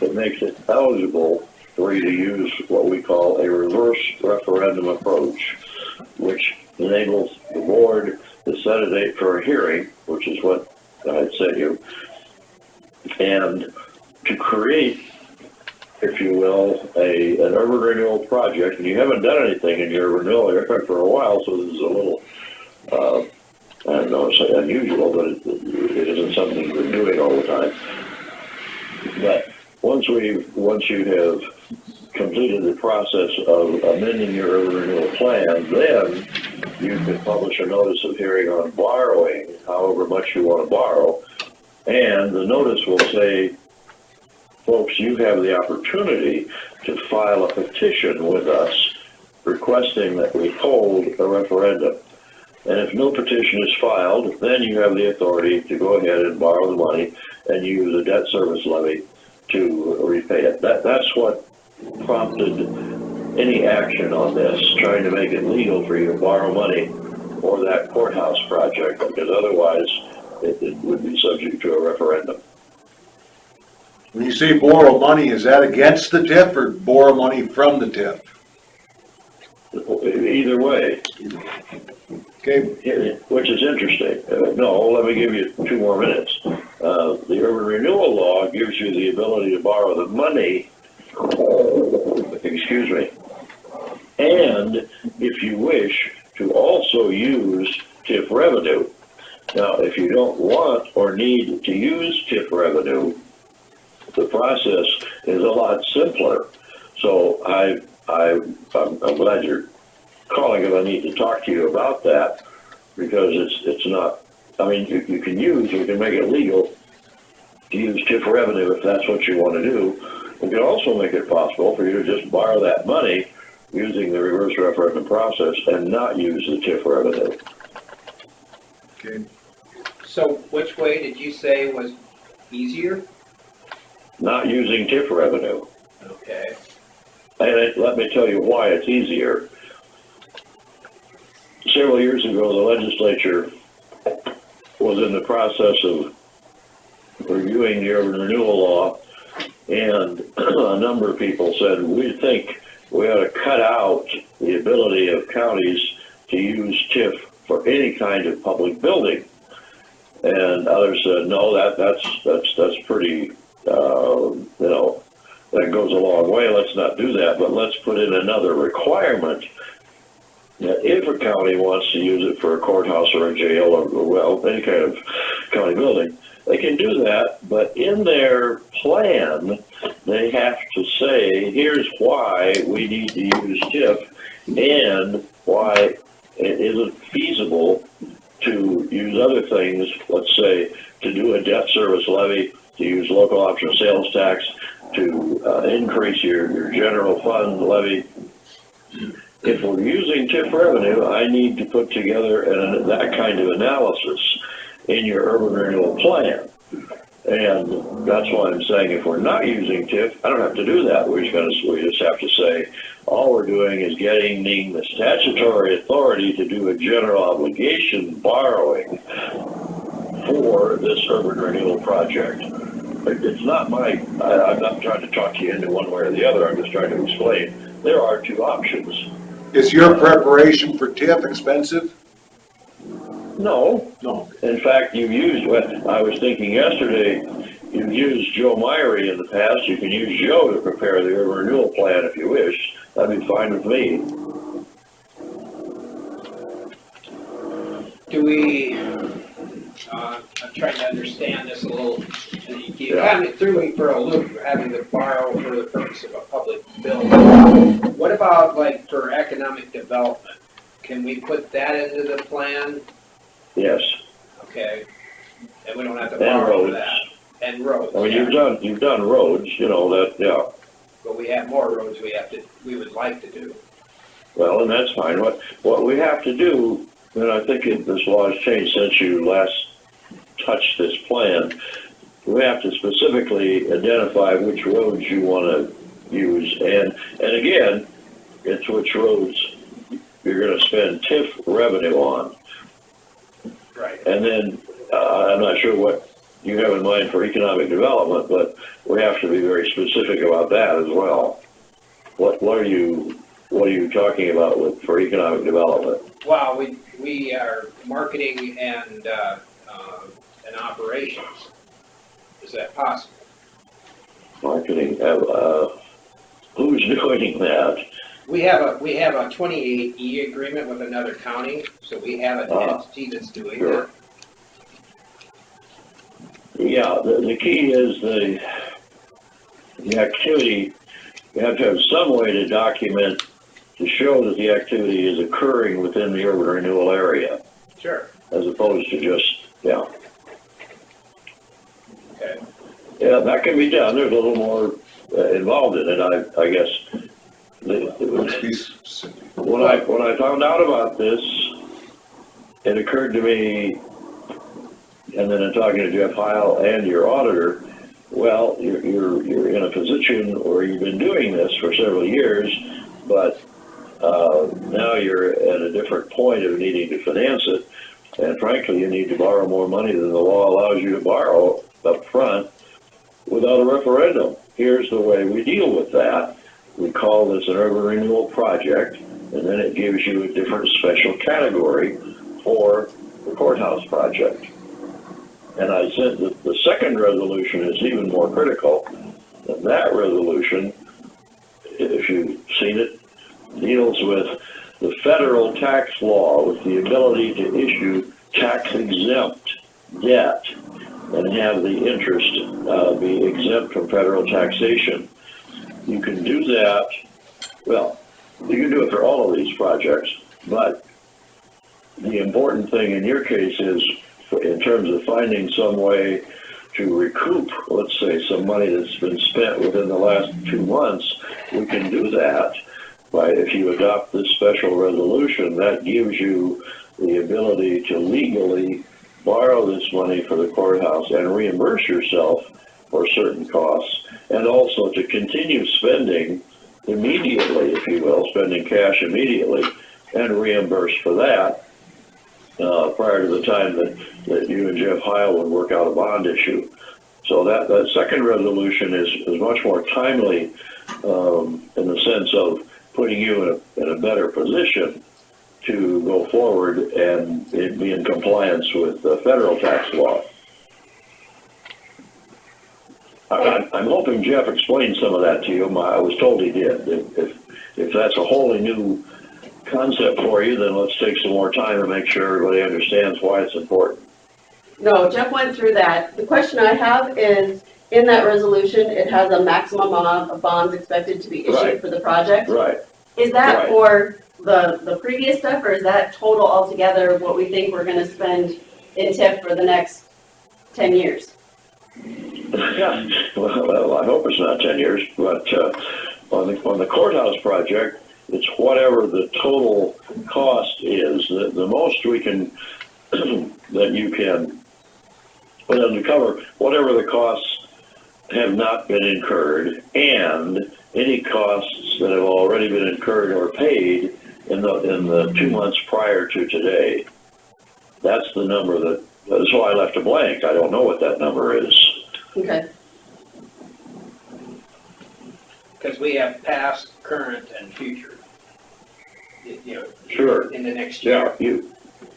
it makes it eligible for you to use what we call a reverse referendum approach, which enables the board to set a date for a hearing, which is what I had sent you, and to create, if you will, an urban renewal project. And you haven't done anything in your renewal area for a while, so this is a little, I don't know, it's unusual, but it isn't something we're doing all the time. But once you have completed the process of amending your urban renewal plan, then you can publish a notice of hearing on borrowing however much you want to borrow. And the notice will say, folks, you have the opportunity to file a petition with us requesting that we hold a referendum. And if no petition is filed, then you have the authority to go ahead and borrow the money and use a debt service levy to repay it. That's what prompted any action on this, trying to make it legal for you to borrow money for that courthouse project, because otherwise it would be subject to a referendum. When you say borrow money, is that against the TIF or borrow money from the TIF? Either way. Okay. Which is interesting. No, let me give you 2 more minutes. The urban renewal law gives you the ability to borrow the money, excuse me, and if you wish to also use TIF revenue. Now, if you don't want or need to use TIF revenue, the process is a lot simpler. So I'm glad you're calling if I need to talk to you about that, because it's not, I mean, we can make it legal to use TIF revenue if that's what you want to do. We can also make it possible for you to just borrow that money using the reverse referendum process and not use the TIF revenue. Okay. So which way did you say was easier? Not using TIF revenue. Okay. And let me tell you why it's easier. Several years ago, the legislature was in the process of reviewing the urban renewal law, and a number of people said, we think we ought to cut out the ability of counties to use TIF for any kind of public building. And others said, no, that's pretty goes a long way. Let's not do that, but let's put in another requirement that if a county wants to use it for a courthouse or a jail or, well, any kind of county building, they can do that, but in their plan, they have to say, here's why we need to use TIF and why it isn't feasible to use other things, let's say, to do a debt service levy, to use local option sales tax, to increase your general fund levy. If we're using TIF revenue, I need to put together that kind of analysis in your urban renewal plan. And that's why I'm saying if we're not using TIF, I don't have to do that. We just have to say, all we're doing is getting the statutory authority to do a general obligation borrowing for this urban renewal project. It's not I'm not trying to talk you into one way or the other. I'm just trying to explain. There are two options. Is your preparation for TIF expensive? No. No. In fact, you've used, I was thinking yesterday, you've used Joe Myrie in the past. You can use Joe to prepare the urban renewal plan if you wish. That'd be fine with me. Do we, I'm trying to understand this a little, you kind of threw me for a loop, having to borrow for the purpose of a public building. What about like for economic development? Can we put that into the plan? Yes. Okay, and we don't have to And borrow for roads. that. And roads. I mean, yeah. you've done roads, you know, that, yeah. But we have more roads we would like to do. Well, and that's fine. What we have to do, and I think this law has changed since you last touched this plan, we have to specifically identify which roads you want to use. And again, it's which roads you're going to spend TIF revenue on. Right. And then I'm not sure what you have in mind for economic development, but we have to be very specific about that as well. What are you talking about for economic development? Well, we are marketing and operations. Is that possible? Marketing. Who's doing that? We have a 28E agreement with another county, so we have an entity that's doing Sure. that. Yeah, the key is the activity. You have to have some way to document to show that the activity is occurring within the urban renewal area. Sure. As opposed to just, yeah. Okay. Yeah, that can be done. There's a little more involved in it, I guess. Let's be specific. When I found out about this, it occurred to me, and then in talking to Jeff Heil and your auditor, well, you're in a position where you've been doing this for several years, but now you're at a different point of needing to finance it, and frankly, you need to borrow more money than the law allows you to borrow up front without a referendum. Here's the way we deal with that. We call this an urban renewal project, and then it gives you a different special category for the courthouse project. And I said that the second resolution is even more critical. And that resolution, if you've seen it, deals with the federal tax law with the ability to issue tax-exempt debt and have the interest be exempt from federal taxation. You can do that, well, you can do it for all of these projects, but the important thing in your case is, in terms of finding some way to recoup, let's say, some money that's been spent within the last 2 months, we can do that by, if you adopt this special resolution, that gives you the ability to legally borrow this money for the courthouse and reimburse yourself for certain costs, and also to continue spending immediately, if you will, spending cash immediately, and reimburse for that prior to the time that you and Jeff Heil would work out a bond issue. So that second resolution is much more timely in the sense of putting you in a better position to go forward and be in compliance with the federal tax law. I'm hoping Jeff explained some of that to you. I was told he did. If that's a wholly new concept for you, then let's take some more time and make sure everybody understands why it's important. No, Jeff went through that. The question I have is, in that resolution, it has a maximum amount of bonds expected to be issued Right. for the project. Right. Is that Right. for the previous stuff, or is that total altogether what we think we're gonna spend in TIF for the next 10 years? Yeah, well, I hope it's not 10 years, but on the courthouse project, it's whatever the total cost is. The most we can, that you can, put to cover whatever the costs have not been incurred and any costs that have already been incurred or paid in the 2 months prior to today. That's the number that's why I left it blank. I don't know what that number is. Okay. Because we have past, current, and future. You know, Sure. in the next year. Yeah,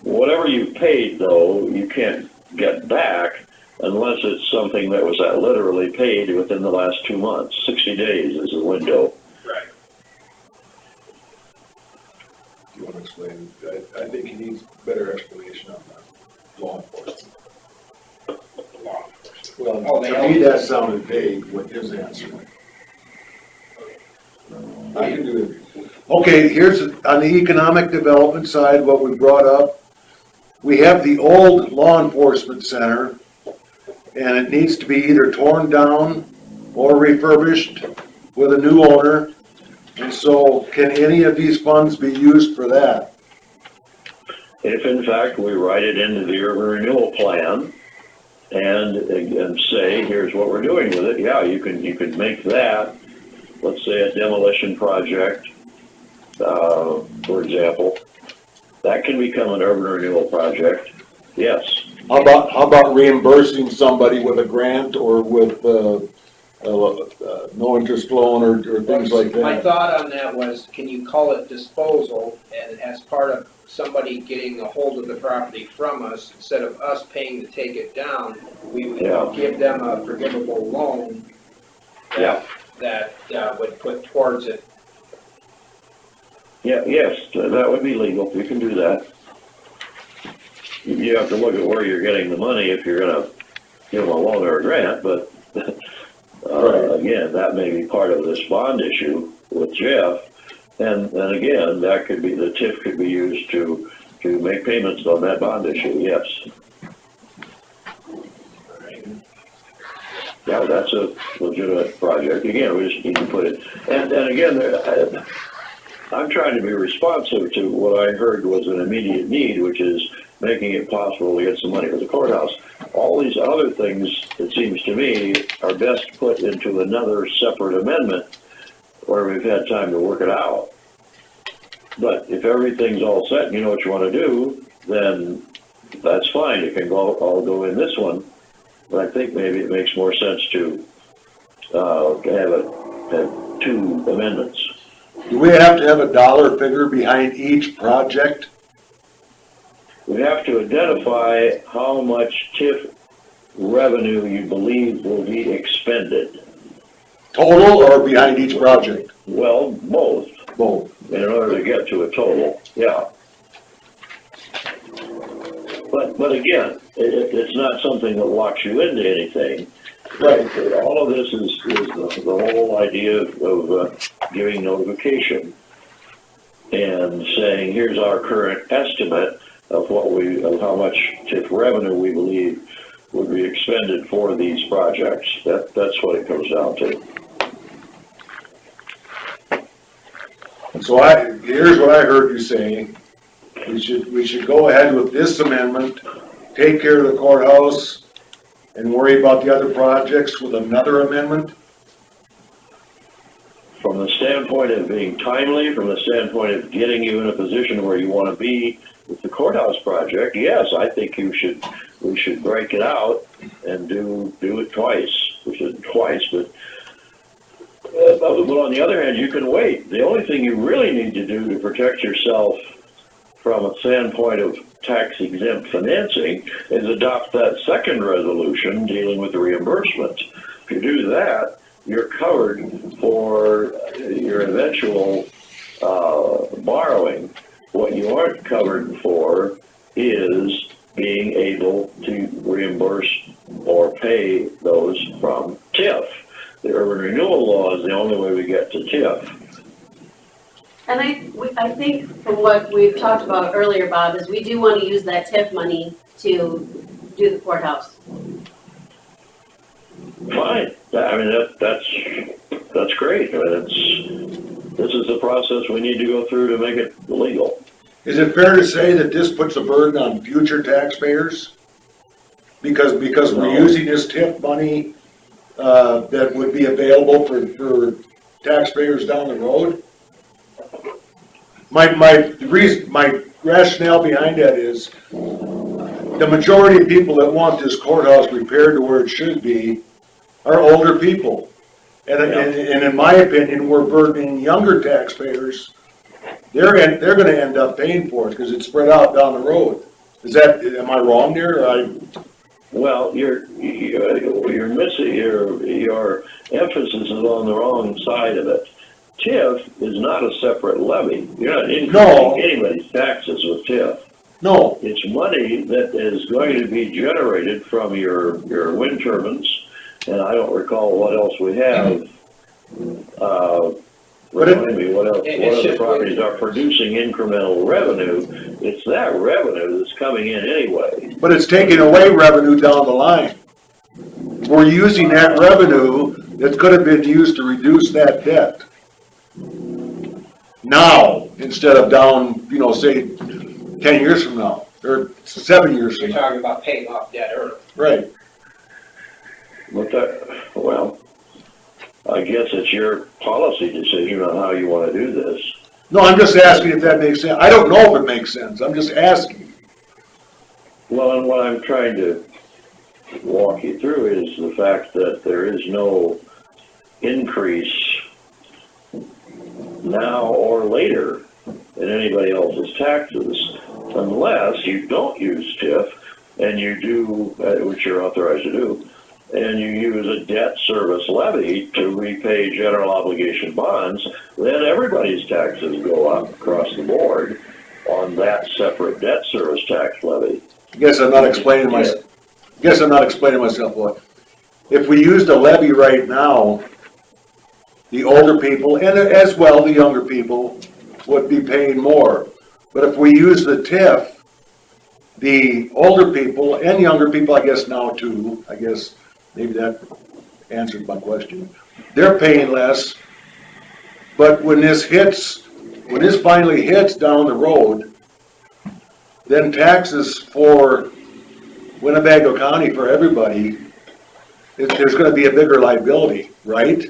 whatever you paid though, you can't get back unless it's something that was literally paid within the last 2 months. 60 days is the window. Right. Do you want to explain? I think he needs better explanation on that. Law enforcement. Law enforcement. Well, Oh, they to me, that sounded vague, what his answer was. I can do it. Okay, here's, on the economic development side, what we brought up. We have the old law enforcement center, and it needs to be either torn down or refurbished with a new owner. And so, can any of these funds be used for that? If in fact we write it into the urban renewal plan and say, here's what we're doing with it, yeah, you can make that, let's say a demolition project, for example, that can become an urban renewal project, yes. How about reimbursing somebody with a grant or with, no interest loan or things like that? My thought on that was, can you call it disposal, and as part of somebody getting a hold of the property from us, instead of us paying to take it down, we would give them a forgivable loan that would put towards it. Yeah, yes, that would be legal, you can do that. You have to look at where you're getting the money if you're gonna give them a loan or a grant, but again, that may be part of this bond issue with Jeff. And again, that could be, the TIF could be used to make payments on that bond issue, yes. Yeah, that's a legitimate project. Again, we just need to put it, and again, I'm trying to be responsive to what I heard was an immediate need, which is making it possible to get some money for the courthouse. All these other things, it seems to me, are best put into another separate amendment where we've had time to work it out. But if everything's all set and you know what you want to do, then that's fine. It can all go in this one. But I think maybe it makes more sense to have two amendments. Do we have to have a dollar figure behind each project? We have to identify how much TIF revenue you believe will be expended. Total or behind each project? Well, both. Both. In order to get to a total, yeah. But again, it's not something that locks you into anything. Right. All of this is the whole idea of giving notification and saying, here's our current estimate of how much TIF revenue we believe would be expended for these projects. That's what it comes down to. So here's what I heard you saying. We should go ahead with this amendment, take care of the courthouse, and worry about the other projects with another amendment? From the standpoint of being timely, from the standpoint of getting you in a position where you want to be with the courthouse project, yes, I think we should break it out and do it twice. We should twice, but on the other hand, you can wait. The only thing you really need to do to protect yourself from a standpoint of tax-exempt financing is adopt that second resolution dealing with the reimbursement. if you do that, you're covered for your eventual borrowing. What you aren't covered for is being able to reimburse or pay those from TIF. The urban renewal law is the only way we get to TIF. And I think from what we've talked about earlier, Bob, is we do want to use that TIF money to do the courthouse. Fine. I mean, that's great. I mean, this is the process we need to go through to make it legal. Is it fair to say that this puts a burden on future taxpayers? Because we're using this TIF money that would be available for taxpayers down the road? My rationale behind that is the majority of people that want this courthouse repaired to where it should be are older people. And in my opinion, we're burdening younger taxpayers. They're gonna end up paying for it because it's spread out down the road. Am I wrong there? Well, you're missing, your emphasis is on the wrong side of it. TIF is not a separate levy. You're not increasing anybody's taxes with TIF. No. It's money that is going to be generated from your wind turbines, and I don't recall what else we have. Remind me what other properties are producing incremental revenue. It's that revenue that's coming in anyway. But it's taking away revenue down the line. We're using that revenue that could have been used to reduce that debt now, instead of down, say 10 years from now, or 7 years from now. You're talking about paying off debt early. Right. But well, I guess it's your policy decision on how you want to do this. No, I'm just asking if that makes sense. I don't know if it makes sense. I'm just asking. Well, and what I'm trying to walk you through is the fact that there is no increase now or later in anybody else's taxes unless you don't use TIF and you do, which you're authorized to do, and you use a debt service levy to repay general obligation bonds, then everybody's taxes go up across the board on that separate debt service tax levy. I guess I'm not explaining myself well. If we used a levy right now, the older people, and as well the younger people, would be paying more. But if we use the TIF, the older people and younger people, I guess now too, I guess maybe that answered my question. They're paying less, but when this finally hits down the road, then taxes for Winnebago County for everybody, there's going to be a bigger liability, right?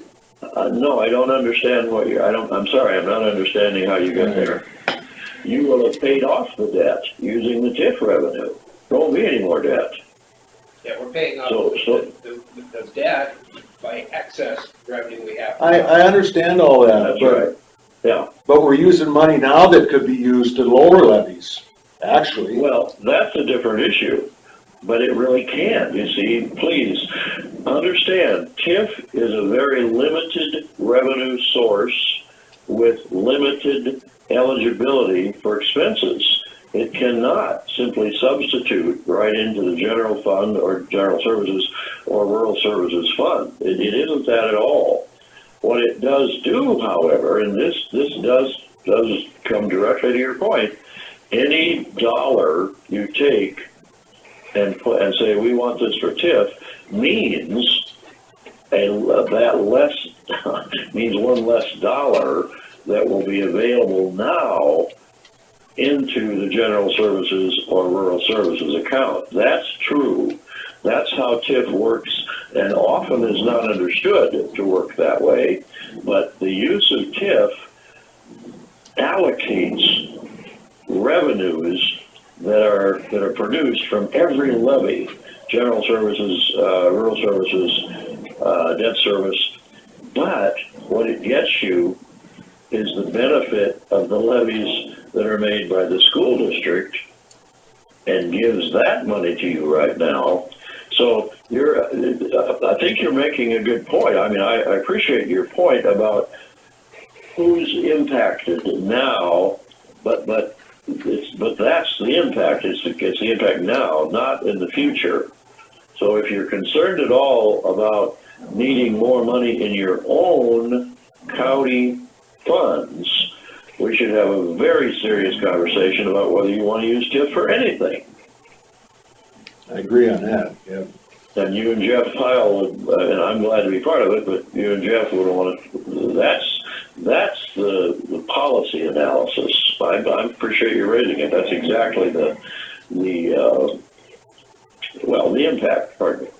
No, I don't understand I'm sorry, I'm not understanding how you got there. You will have paid off the debt using the TIF revenue. There won't be any more debt. Yeah, we're paying off the debt by excess revenue we have. I understand all that. That's right. Yeah. But we're using money now that could be used to lower levies, actually. Well, that's a different issue. But it really can't, you see. Please understand, TIF is a very limited revenue source with limited eligibility for expenses. It cannot simply substitute right into the general fund or general services or rural services fund. It isn't that at all. What it does do, however, and this does come directly to your point, any dollar you take and say we want this for TIF means means one less dollar that will be available now into the general services or rural services account. That's true. That's how TIF works, and often is not understood to work that way. But the use of TIF allocates revenues that are produced from every levy, general services, rural services, debt service. But what it gets you is the benefit of the levies that are made by the school district and gives that money to you right now. So I think think you're making a good point. I mean, I appreciate your point about who's impacted now, but that's the impact. It's the impact now, not in the future. So if you're concerned at all about needing more money in your own county funds, we should have a very serious conversation about whether you want to use TIF for anything. I agree on that, yeah. And you and Jeff Pyle, and I'm glad to be part of it, but you and Jeff would want to, that's the policy analysis. I appreciate you raising it. That's exactly the impact, pardon me.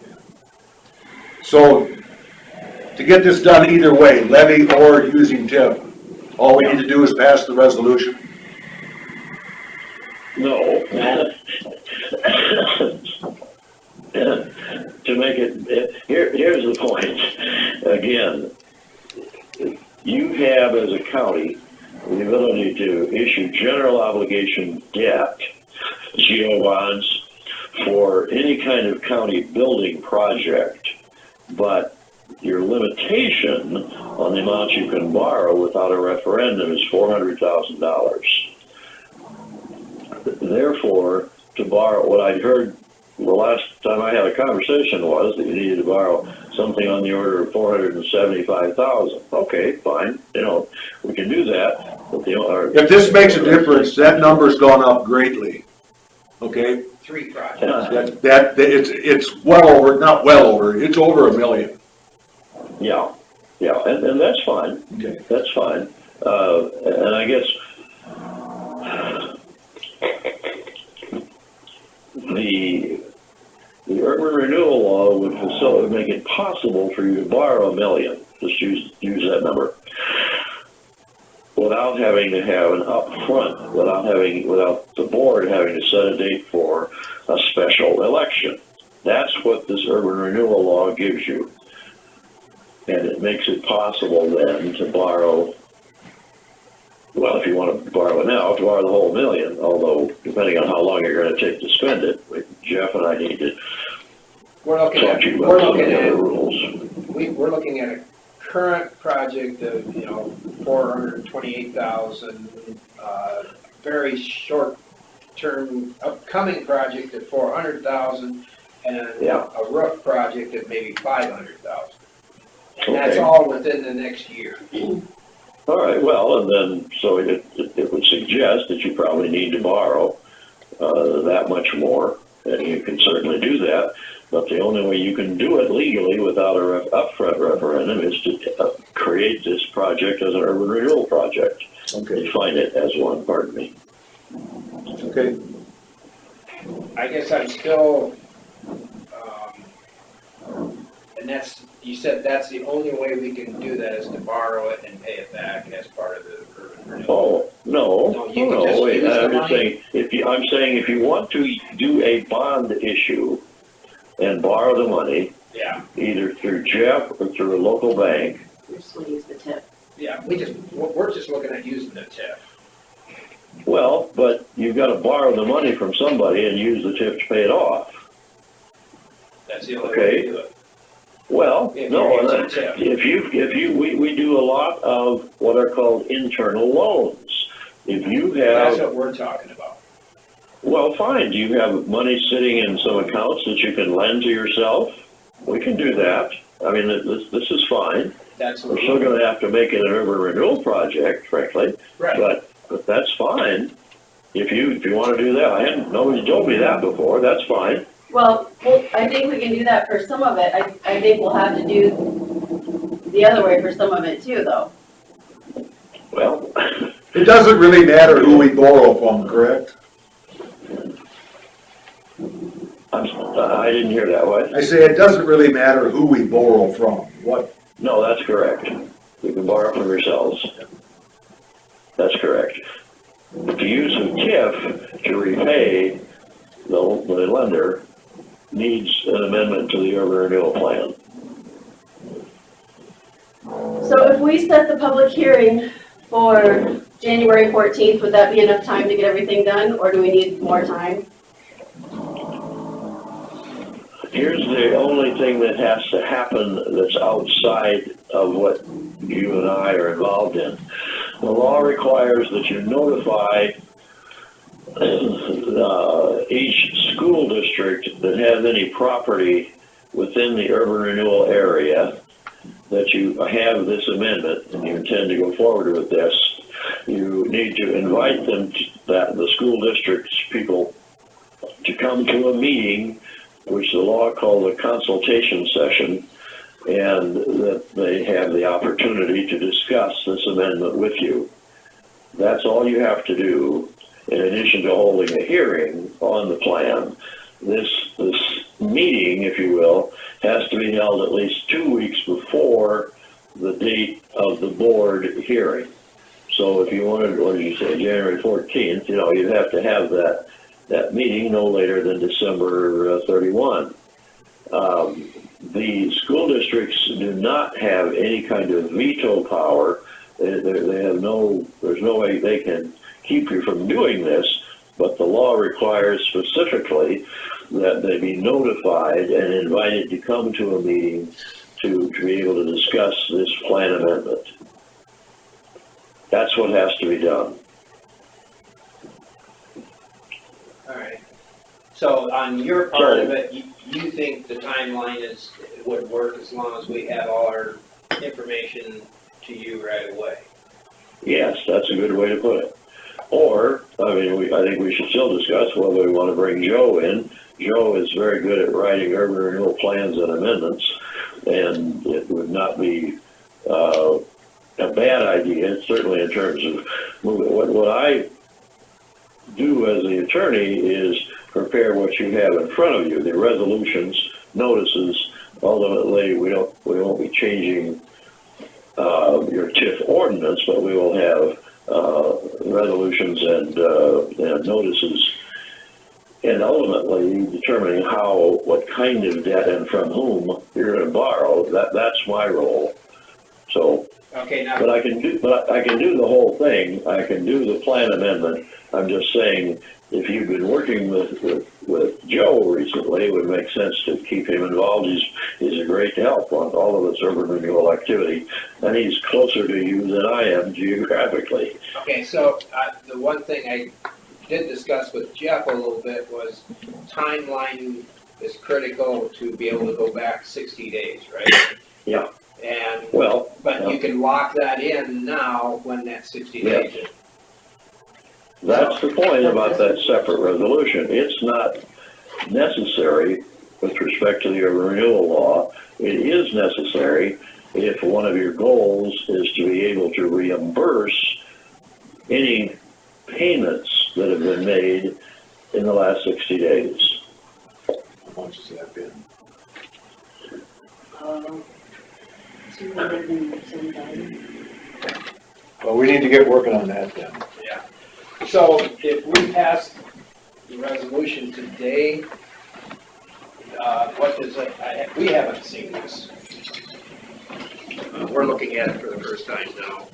So, to get this done either way, levy or using TIF, all we need to do is pass the resolution? No. To make it, here's the point. Again, you have as a county the ability to issue general obligation debt, GO bonds, for any kind of county building project, but your limitation on the amount you can borrow without a referendum is $400,000. Therefore, to borrow, what I'd heard the last time I had a conversation was that you needed to borrow something on the order of $475,000. Okay, fine, we can do that. But if this makes a difference, that number's gone up greatly. Okay? 3 projects. It's well over, not well over, it's over $1 million. Yeah, and that's fine. Okay. That's fine. And I guess the urban renewal law would make it possible for you to borrow $1 million. Just use that number, without having to have an upfront, without the board having to set a date for a special election. That's what this urban renewal law gives you. And it makes it possible then to borrow, well, if you want to borrow it now, to borrow the whole $1 million, although depending on how long you're going to take to spend it, Jeff and I need to talk to you about some of the other rules. We're looking at a current project of, $428,000, very short term upcoming project of $400,000, and a roof project of maybe $500,000. And that's all within the next year. All right, well, and then, so it would suggest that you probably need to borrow that much more, and you can certainly do that, but the only way you can do it legally without a upfront referendum is to create this project as an urban renewal project. Okay. Define it as one, pardon me. Okay. I guess I'm still, and you said that's the only way we can do that is to borrow it and pay it back as part of the urban renewal. Oh, no, wait, I'm just saying, if you want to do a bond issue and borrow the money, either through Jeff or through a local bank. We just want to use the TIF. Yeah, we're just looking at using the TIF. Well, but you've got to borrow the money from somebody and use the TIF to pay it off. That's the only way to do it. Well, we do a lot of what are called internal loans. If you have, that's what we're talking about. Well, fine. Do you have money sitting in some accounts that you can lend to yourself? We can do that. I mean, this is fine. We're still going to have to make it an urban renewal project, frankly. Right. But that's fine. If you want to do that, nobody told me that before. That's fine. Well, I think we can do that for some of it. I think we'll have to do the other way for some of it too, though. Well, it doesn't really matter who we borrow from, correct? I didn't hear that. What? I say it doesn't really matter who we borrow from. What? No, that's correct. You can borrow from yourselves. That's correct. But to use a TIF to repay the lender needs an amendment to the urban renewal plan. So if we set the public hearing for January 14th, would that be enough time to get everything done, or do we need more time? here's the only thing that has to happen that's outside of what you and I are involved in. The law requires that you notify each school district that has any property within the urban renewal area that you have this amendment and you intend to go forward with this. You need to invite them, the school district's people, to come to a meeting, which the law calls a consultation session, and that they have the opportunity to discuss this amendment with you. That's all you have to do, in addition to holding a hearing on the plan. This meeting, if you will, has to be held at least 2 weeks before the date of the board hearing. So if you wanted, what did you say, January 14th, you'd have to have that meeting no later than December 31. The school districts do not have any kind of veto power. They have there's no way they can keep you from doing this, but the law requires specifically that they be notified and invited to come to a meeting to be able to discuss this plan amendment. That's what has to be done. All right. So on your part of it, you think the timeline would work as long as we have all our information to you right away? Yes, that's a good way to put it. Or, I think we should still discuss whether we want to bring Joe in. Joe is very good at writing urban renewal plans and amendments, and it would not be a bad idea, certainly in terms of moving. What I do as the attorney is prepare what you have in front of you, the resolutions, notices. Ultimately, we won't be changing your TIF ordinance, but we will have resolutions and notices, and ultimately determining what kind of debt and from whom you're going to borrow. That's my role. So, okay, now, but I can do the whole thing. I can do the plan amendment. I'm just saying, if you've been working with Joe recently, it would make sense to keep him involved. He's a great help on all of this urban renewal activity, and he's closer to you than I am geographically. okay, so the one thing I did discuss with Jeff a little bit was timeline is critical to be able to go back 60 days, right? Yeah. And but you can lock that in now when that 60 days is. That's the point about that separate resolution. It's not necessary with respect to the urban renewal law. It is necessary if one of your goals is to be able to reimburse any payments that have been made in the last 60 days. How much has that been? 210,000. Well, we need to get working on that then. Yeah. So if we pass the resolution today, what does it, we haven't seen this. We're looking at it for the first time now.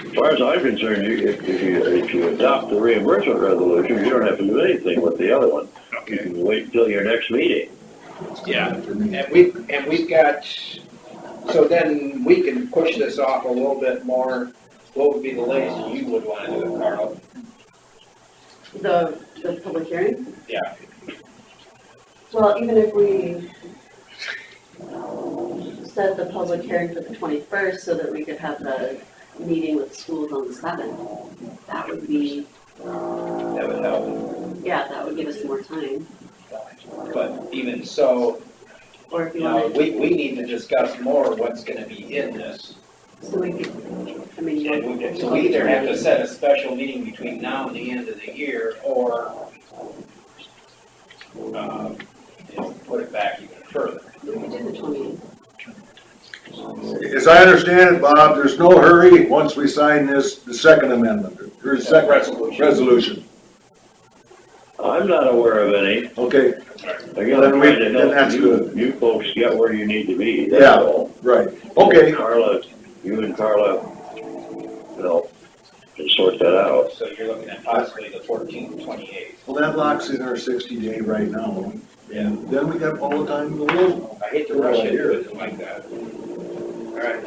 As far as I'm concerned, if you adopt the reimbursement resolution, you don't have to do anything with the other one. Okay. You can wait until your next meeting. Yeah, and we've got, so then we can push this off a little bit more. What would be the latest you would want to do it, Carl? The public hearing? Yeah. Well, even if we set the public hearing for the 21st so that we could have the meeting with schools on the 7th, that would be, That would help. yeah, that would give us more time. But even so, Or if you you know, wanted, we need to discuss more what's gonna be in this. so we could, So we either have to set a special meeting between now and the end of the year, or, put it back even further. we could do the 28th. As I understand it, Bob, there's no hurry once we sign the second amendment, or the second resolution. I'm not aware of any. Okay, Again, Then I'm we- trying to then help that's good. you folks get where you need to be. That's Yeah. all. right, okay. Carla, you and Carla, sort that out. So you're looking at possibly the 14th, 28th. Well, that locks in our 60-day right now. Yeah. And then we got all the time in the world. I hate to rush into it like that. All right.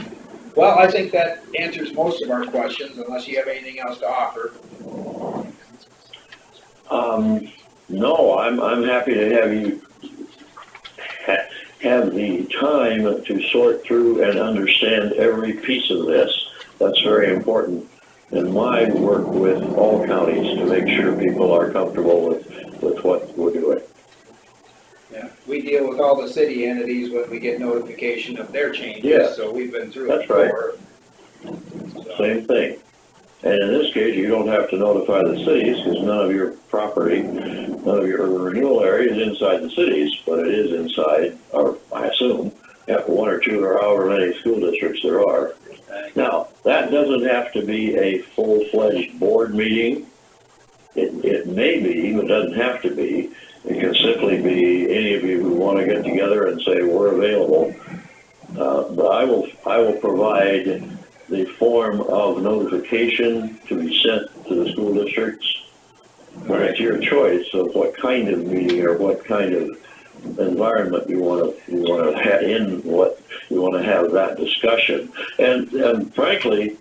Well, I think that answers most of our questions, unless you have anything else to offer. No, I'm happy to have you have the time to sort through and understand every piece of this. That's very important in my work with all counties to make sure people are comfortable with what we're doing. Yeah, we deal with all the city entities when we get notification of their changes, Yeah. so we've been through That's it before. So, Same thing. And in this case, you don't have to notify the cities because none of your property, none of your urban renewal area is inside the cities, but it is inside, or I assume, one or two or however many school districts there are. Now, that doesn't have to be a full-fledged board meeting. It may be, but doesn't have to be. It can simply be any of you who want to get together and say, we're available. But I will provide the form of notification to be sent to the school districts. But it's your choice of what kind of meeting or what kind of environment you want to have in what you want to have that discussion. And frankly,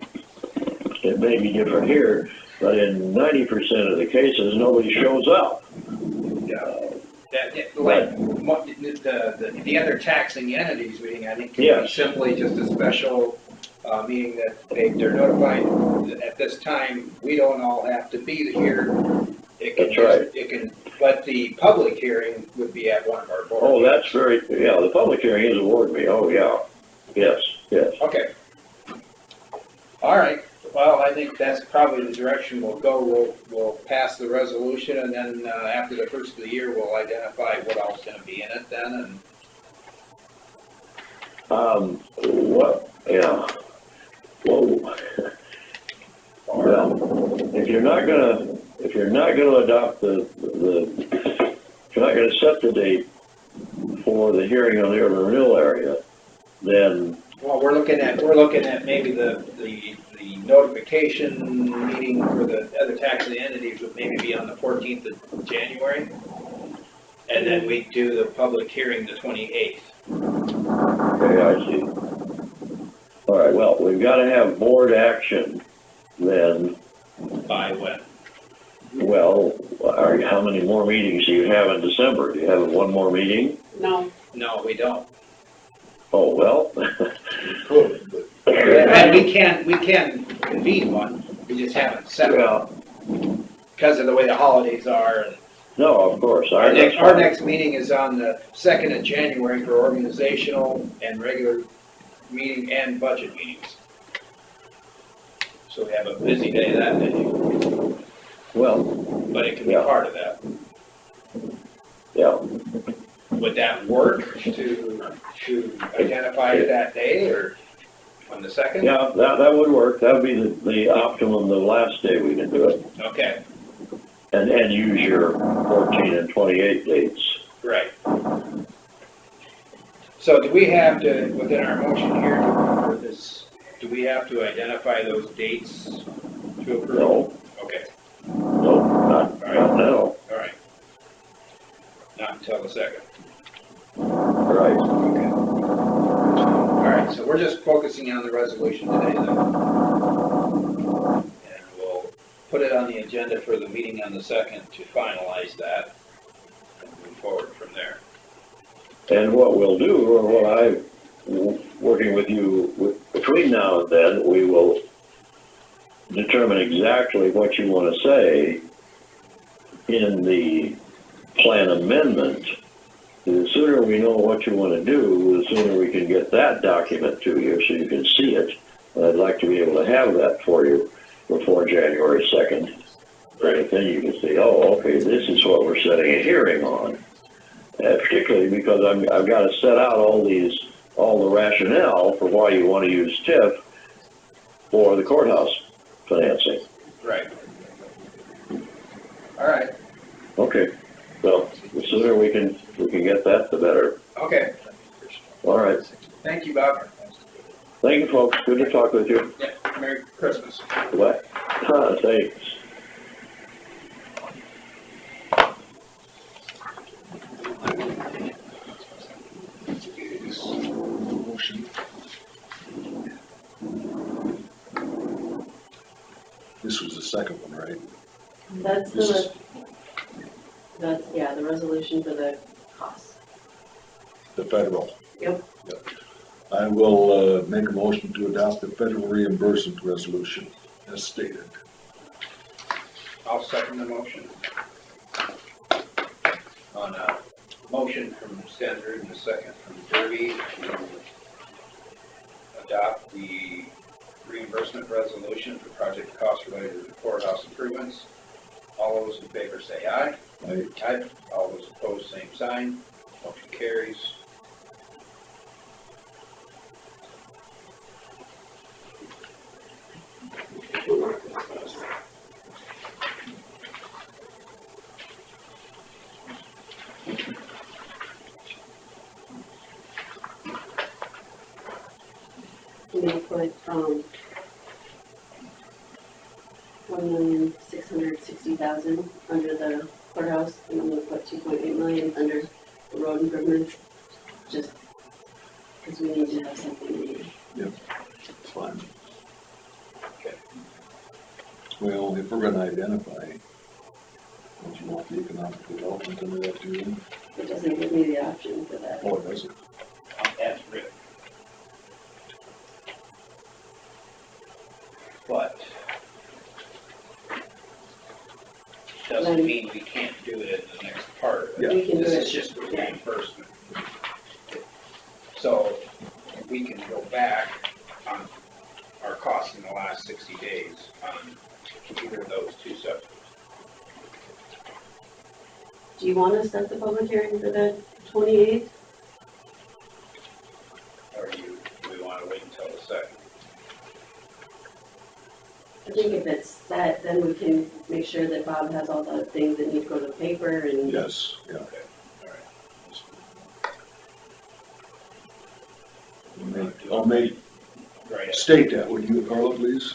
it may be different here, but in 90% of the cases, nobody shows up. The other taxing entities meeting, I think, can be Yes. simply just a special meeting that they're notified that at this time, we don't all have to be here. That's right. It can, but the public hearing would be at one of our boards. Oh, that's the public hearing is a board meeting. Oh, yeah. Yes. Okay. All right. Well, I think that's probably the direction we'll go. We'll pass the resolution, and then after the first of the year, we'll identify what else is going to be in it then. And Well, if you're not gonna adopt if you're not gonna set the date for the hearing on the urban renewal area, then well, we're looking at maybe the notification meeting for the other taxing entities would maybe be on the 14th of January, and then we do the public hearing the 28th. okay, I see. All right. Well, we've got to have board action then. By when? Well, how many more meetings do you have in December? Do you have one more meeting? No. No, we don't. Oh, well. Could, but And we can convene one, we just haven't set it Well, because of the way the holidays are. And no, of course. our next meeting is on the 2nd of January for organizational and regular meeting and budget meetings. So we have a busy day that day, Well, but it can be Yeah. part of that. yeah. Would that work to identify it that day or on the 2nd? Yeah, that would work. That would be the optimum, the last day we can do it. Okay, And use your 14 and 28 dates. right. So do we have to, within our motion here for this, do we have to identify those dates to approve? No, Okay, no, not now. all right. Not until the 2nd. Right. Okay. All right, so we're just focusing on the resolution today then. And we'll put it on the agenda for the meeting on the 2nd to finalize that and move forward from there. And what we'll do, or what I'm working with you between now and then, we will determine exactly what you want to say in the plan amendment. The sooner we know what you want to do, the sooner we can get that document to you so you can see it. And I'd like to be able to have that for you before January 2nd. Right. Then you can say, oh, okay, this is what we're setting a hearing on. Particularly because I've got to set out all the rationale for why you want to use TIF for the courthouse financing. Right. All right. Okay. So the sooner we can get that, the better. Okay. All right. Thank you, Bob. Thank you, folks. Good to talk with you. Yeah. Merry Christmas. What? Thanks. Motion. This was the second one, right? That's This is- the resolution for the costs. The federal. Yep. I will make a motion to adopt the federal reimbursement resolution as stated. I'll second the motion. On a motion from Standard and a second from Derby to adopt the reimbursement resolution for project costs related to the courthouse improvements. All those in favor say aye. Aye. Aye. All those opposed, same sign. Motion carries. And they put, 1,660,000 under the courthouse, and I'm gonna put 2.8 million under the road improvements, just because we need to have something in here. It's fine. Okay. Well, if we're gonna identify, don't you want the economic development under that too? It doesn't give me the option for that. Oh, it doesn't. As written. But doesn't mean we can't do it in the next part. Yeah. We can do This it. is just reimbursement. So we can go back on our costs in the last 60 days on either of those two subjects. Do you want to set the public hearing for the 28th? Or do we want to wait until the second? I think if it's set, then we can make sure that Bob has all the things that need to go to the paper and. Yes, yeah. Okay, all right. I'll make, Right. state that, would you, Carla, please?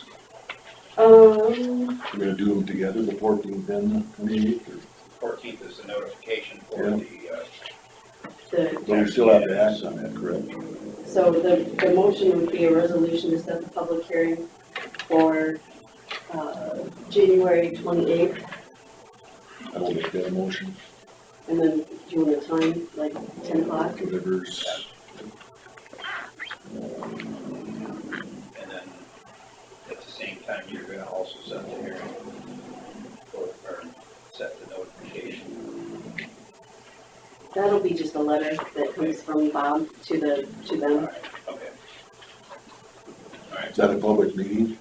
Um, We're gonna do them together, the 14th and the 28th, 14th is the notification for Yeah. the, but we still have to act on that, correct? so the motion would be a resolution to set the public hearing for, January 28th, I will make that a motion, and then do you want a time, like 10 o'clock? whatever's, And then at the same time, you're gonna also set the hearing or set the notification. That'll be just a letter that comes from Bob to them. Okay. is that a public meeting?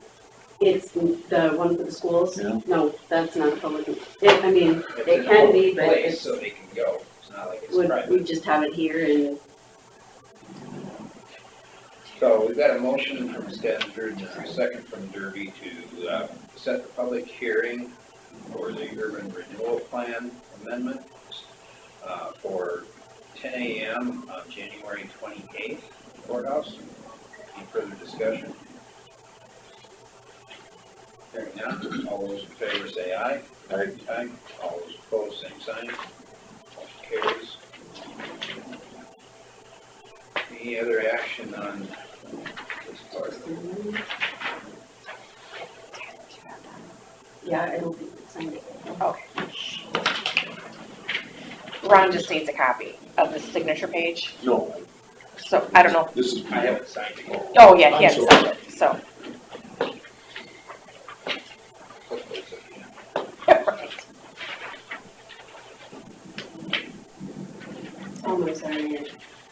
It's the one for the schools? Yeah. No, that's not a public, it can be, but Place it's, so they can go. It's not like it's we private. just have it here and, So we've got a motion from Standard and a second from Derby to set the public hearing for the urban renewal plan amendment for 10 a.m. on January 28th, courthouse. Any further discussion? Hearing none, all those in favor say aye. Aye. Aye. All those opposed, same sign. Motion carries. Any other action on this part? yeah, I don't think it's signed. Okay. Ron just needs a copy of the signature page, No, so I don't know. this is. I haven't signed it yet. Oh, yeah, he I'm hasn't sorry. signed it, so. Hopefully it's at the end. Oh, I'm sorry.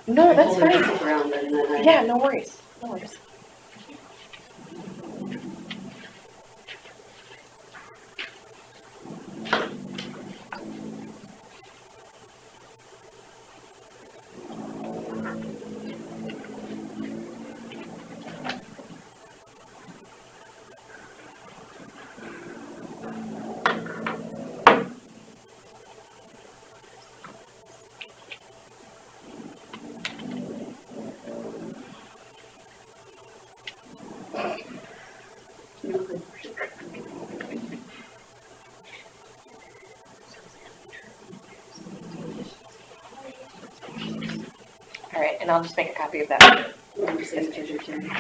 No, that's I told her to fine. stick around and then I. Yeah, no worries, no worries. All right, and I'll just make a copy of that. Your signatures are too. Good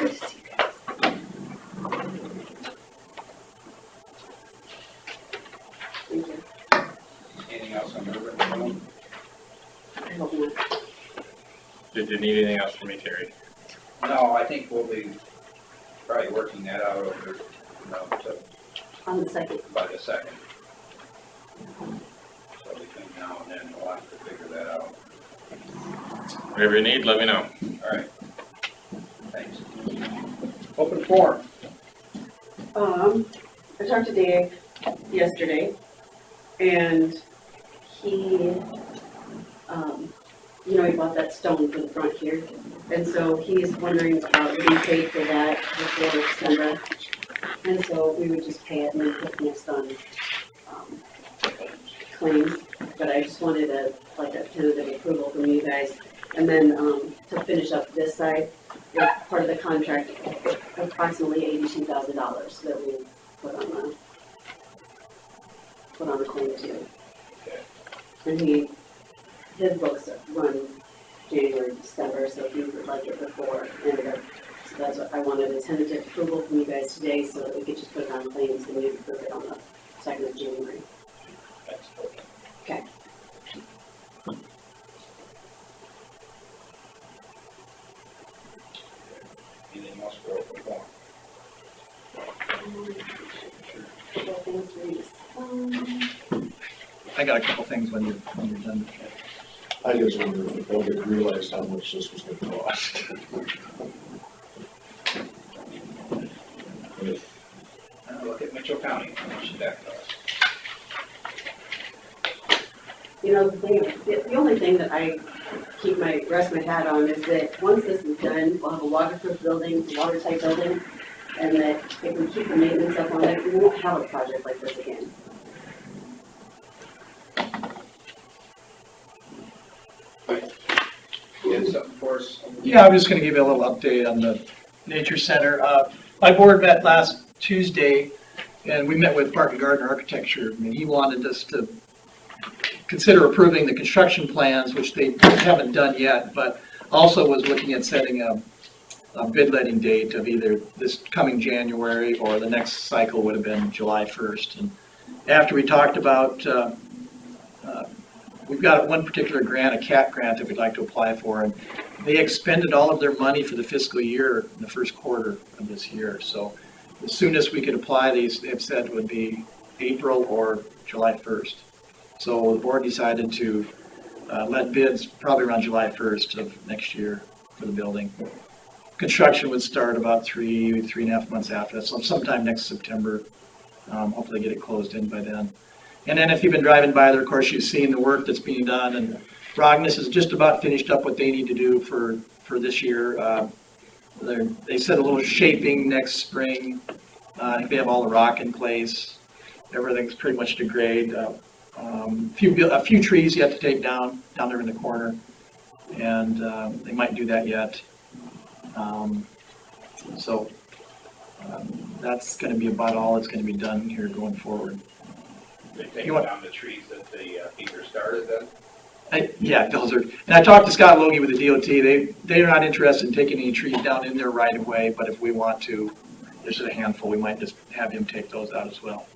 to see you guys. Thank you. Anything else on the river? I hope not. Did you need anything else from me, Terry? No, I think we'll be probably working that out over, On the second. by the second. So between now and then, we'll have to figure that out. Whatever you need, let me know. All right. Thanks. Open forum. I talked to Dave yesterday, and he, he bought that stone for the front here, and so he's wondering about getting paid for that before December, and so we would just pay it and then put next on, claims, but I just wanted a tentative approval from you guys. And then, to finish up this side, part of the contract, approximately $82,000 that we put on the claim too. And his books run January, December, so he would like it before end of it. So that's what I wanted, a tentative approval from you guys today, so that we could just put it on claims and we could put it on the 2nd of January. Okay. Anything else for open forum? I got a couple things when you're done. I just wonder if the public realized how much this was gonna cost. Look at Mitchell County, how much did that cost? The only thing that I rest my hat on is that once this is done, we'll have a waterproof building, a watertight building, and that if we keep the maintenance up on it, we won't have a project like this again. You had something for us? Yeah, I'm just gonna give you a little update on the Nature Center. My board met last Tuesday, and we met with Park and Garden Architecture, and he wanted us to consider approving the construction plans, which they haven't done yet, but also was looking at setting a bid letting date of either this coming January or the next cycle would have been July 1st. And after we talked about, we've got one particular grant, a CAT grant that we'd like to apply for, and they expended all of their money for the fiscal year in the first quarter of this year. So the soonest we could apply these, they've said, would be April or July 1st. So the board decided to let bids probably around July 1st of next year for the building. Construction would start about 3.5 months after that, so sometime next September. Hopefully get it closed in by then. And then if you've been driving by there, of course, you've seen the work that's being done, and Rognus is just about finished up what they need to do for this year. They said a little shaping next spring. I think they have all the rock in place. Everything's pretty much to grade. A few trees yet to take down there in the corner, and they might do that yet. That's going to be about all that's going to be done here going forward. They take down the trees that the Beaver started then? Yeah, those are, and I talked to Scott Logie with the DOT. They're not interested in taking any trees down in their right of way, but if we want to, there's a handful, we might just have him take those out as well.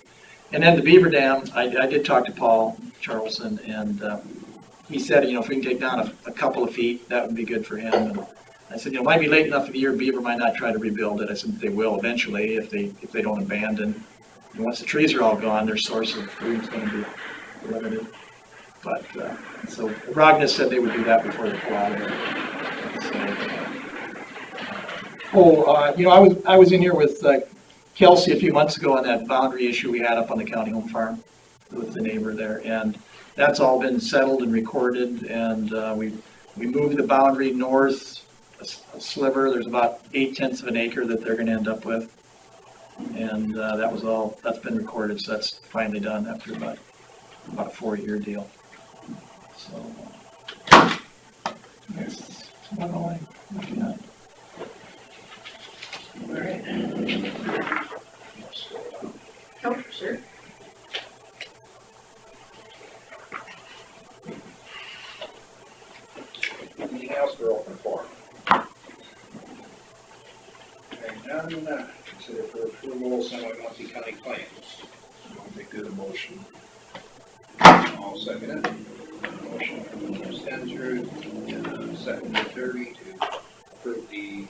And then the Beaver Dam, I did talk to Paul Charlson, and he said, if we can take down a couple of feet, that would be good for him. And I said, it might be late enough in the year, Beaver might not try to rebuild it. I said they will eventually if they don't abandon. And once the trees are all gone, their source of food is going to be limited. But so Rognus said they would do that before they pull out of it. I was in here with Kelsey a few months ago on that boundary issue we had up on the county home farm with the neighbor there, and that's all been settled and recorded, and we moved the boundary north a sliver. There's about 0.8 of an acre that they're going to end up with, and that's been recorded, so that's finally done after about a 4-year deal. So that's about all I'm looking at. All right. Oh, sure. else for open forum? Hearing none, consider for approval, Assembly monthly county claims. I'll make that a motion. I'll second it. Motion from Stenser, second to Derby to approve the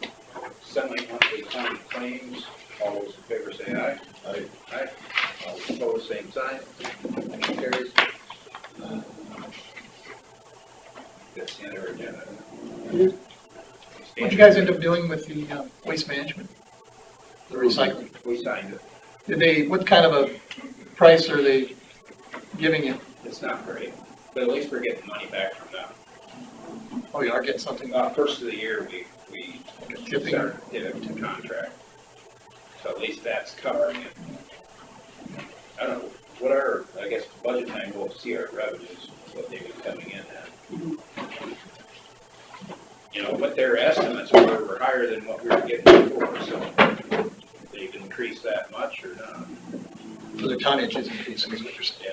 semi-monthly county claims. All those in favor say aye. Aye. Aye. All opposed, same sign. Motion carries. That's the end of our agenda. What'd you guys end up doing with the waste management? The recycling? We signed it. Did they, what kind of a price are they giving you? It's not great, but at least we're getting money back from them. Oh, you are getting something? First of the year, we Tipping? did it to contract. So at least that's covering it. I don't know, what our, I guess, budget time, we'll see our revenues, what they've been coming in at. You know, but their estimates were higher than what we were getting before, so they've increased that much or not. So the tonnage is increasing, is what you're saying?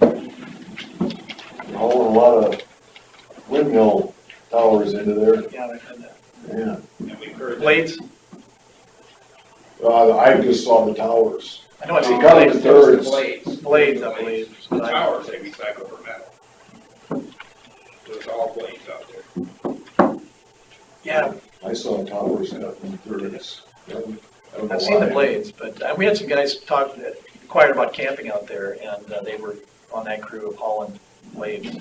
Yeah. They're hauling a lot of windmill towers into there. Yeah, I've had that. Yeah. And we've heard. Blades? I just saw the towers. I know I see They got blades. the thirds. Blades, I believe. The towers, they recycle for metal. There's all blades out there. Yeah, I saw towers cut in thirds. I don't know I've seen the why. blades, but we had some guys talk, that inquired about camping out there, and they were on that crew of hauling blades.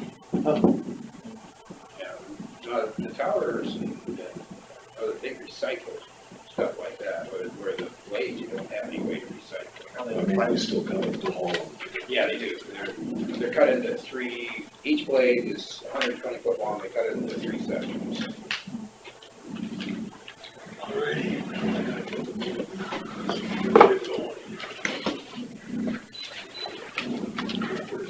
Yeah, the towers, they recycle stuff like that, where the blades, you don't have any way to recycle. I mean, they still cut it to haul them. Yeah, they do. They're cut into three, each blade is 120 foot long, they cut it into three sections.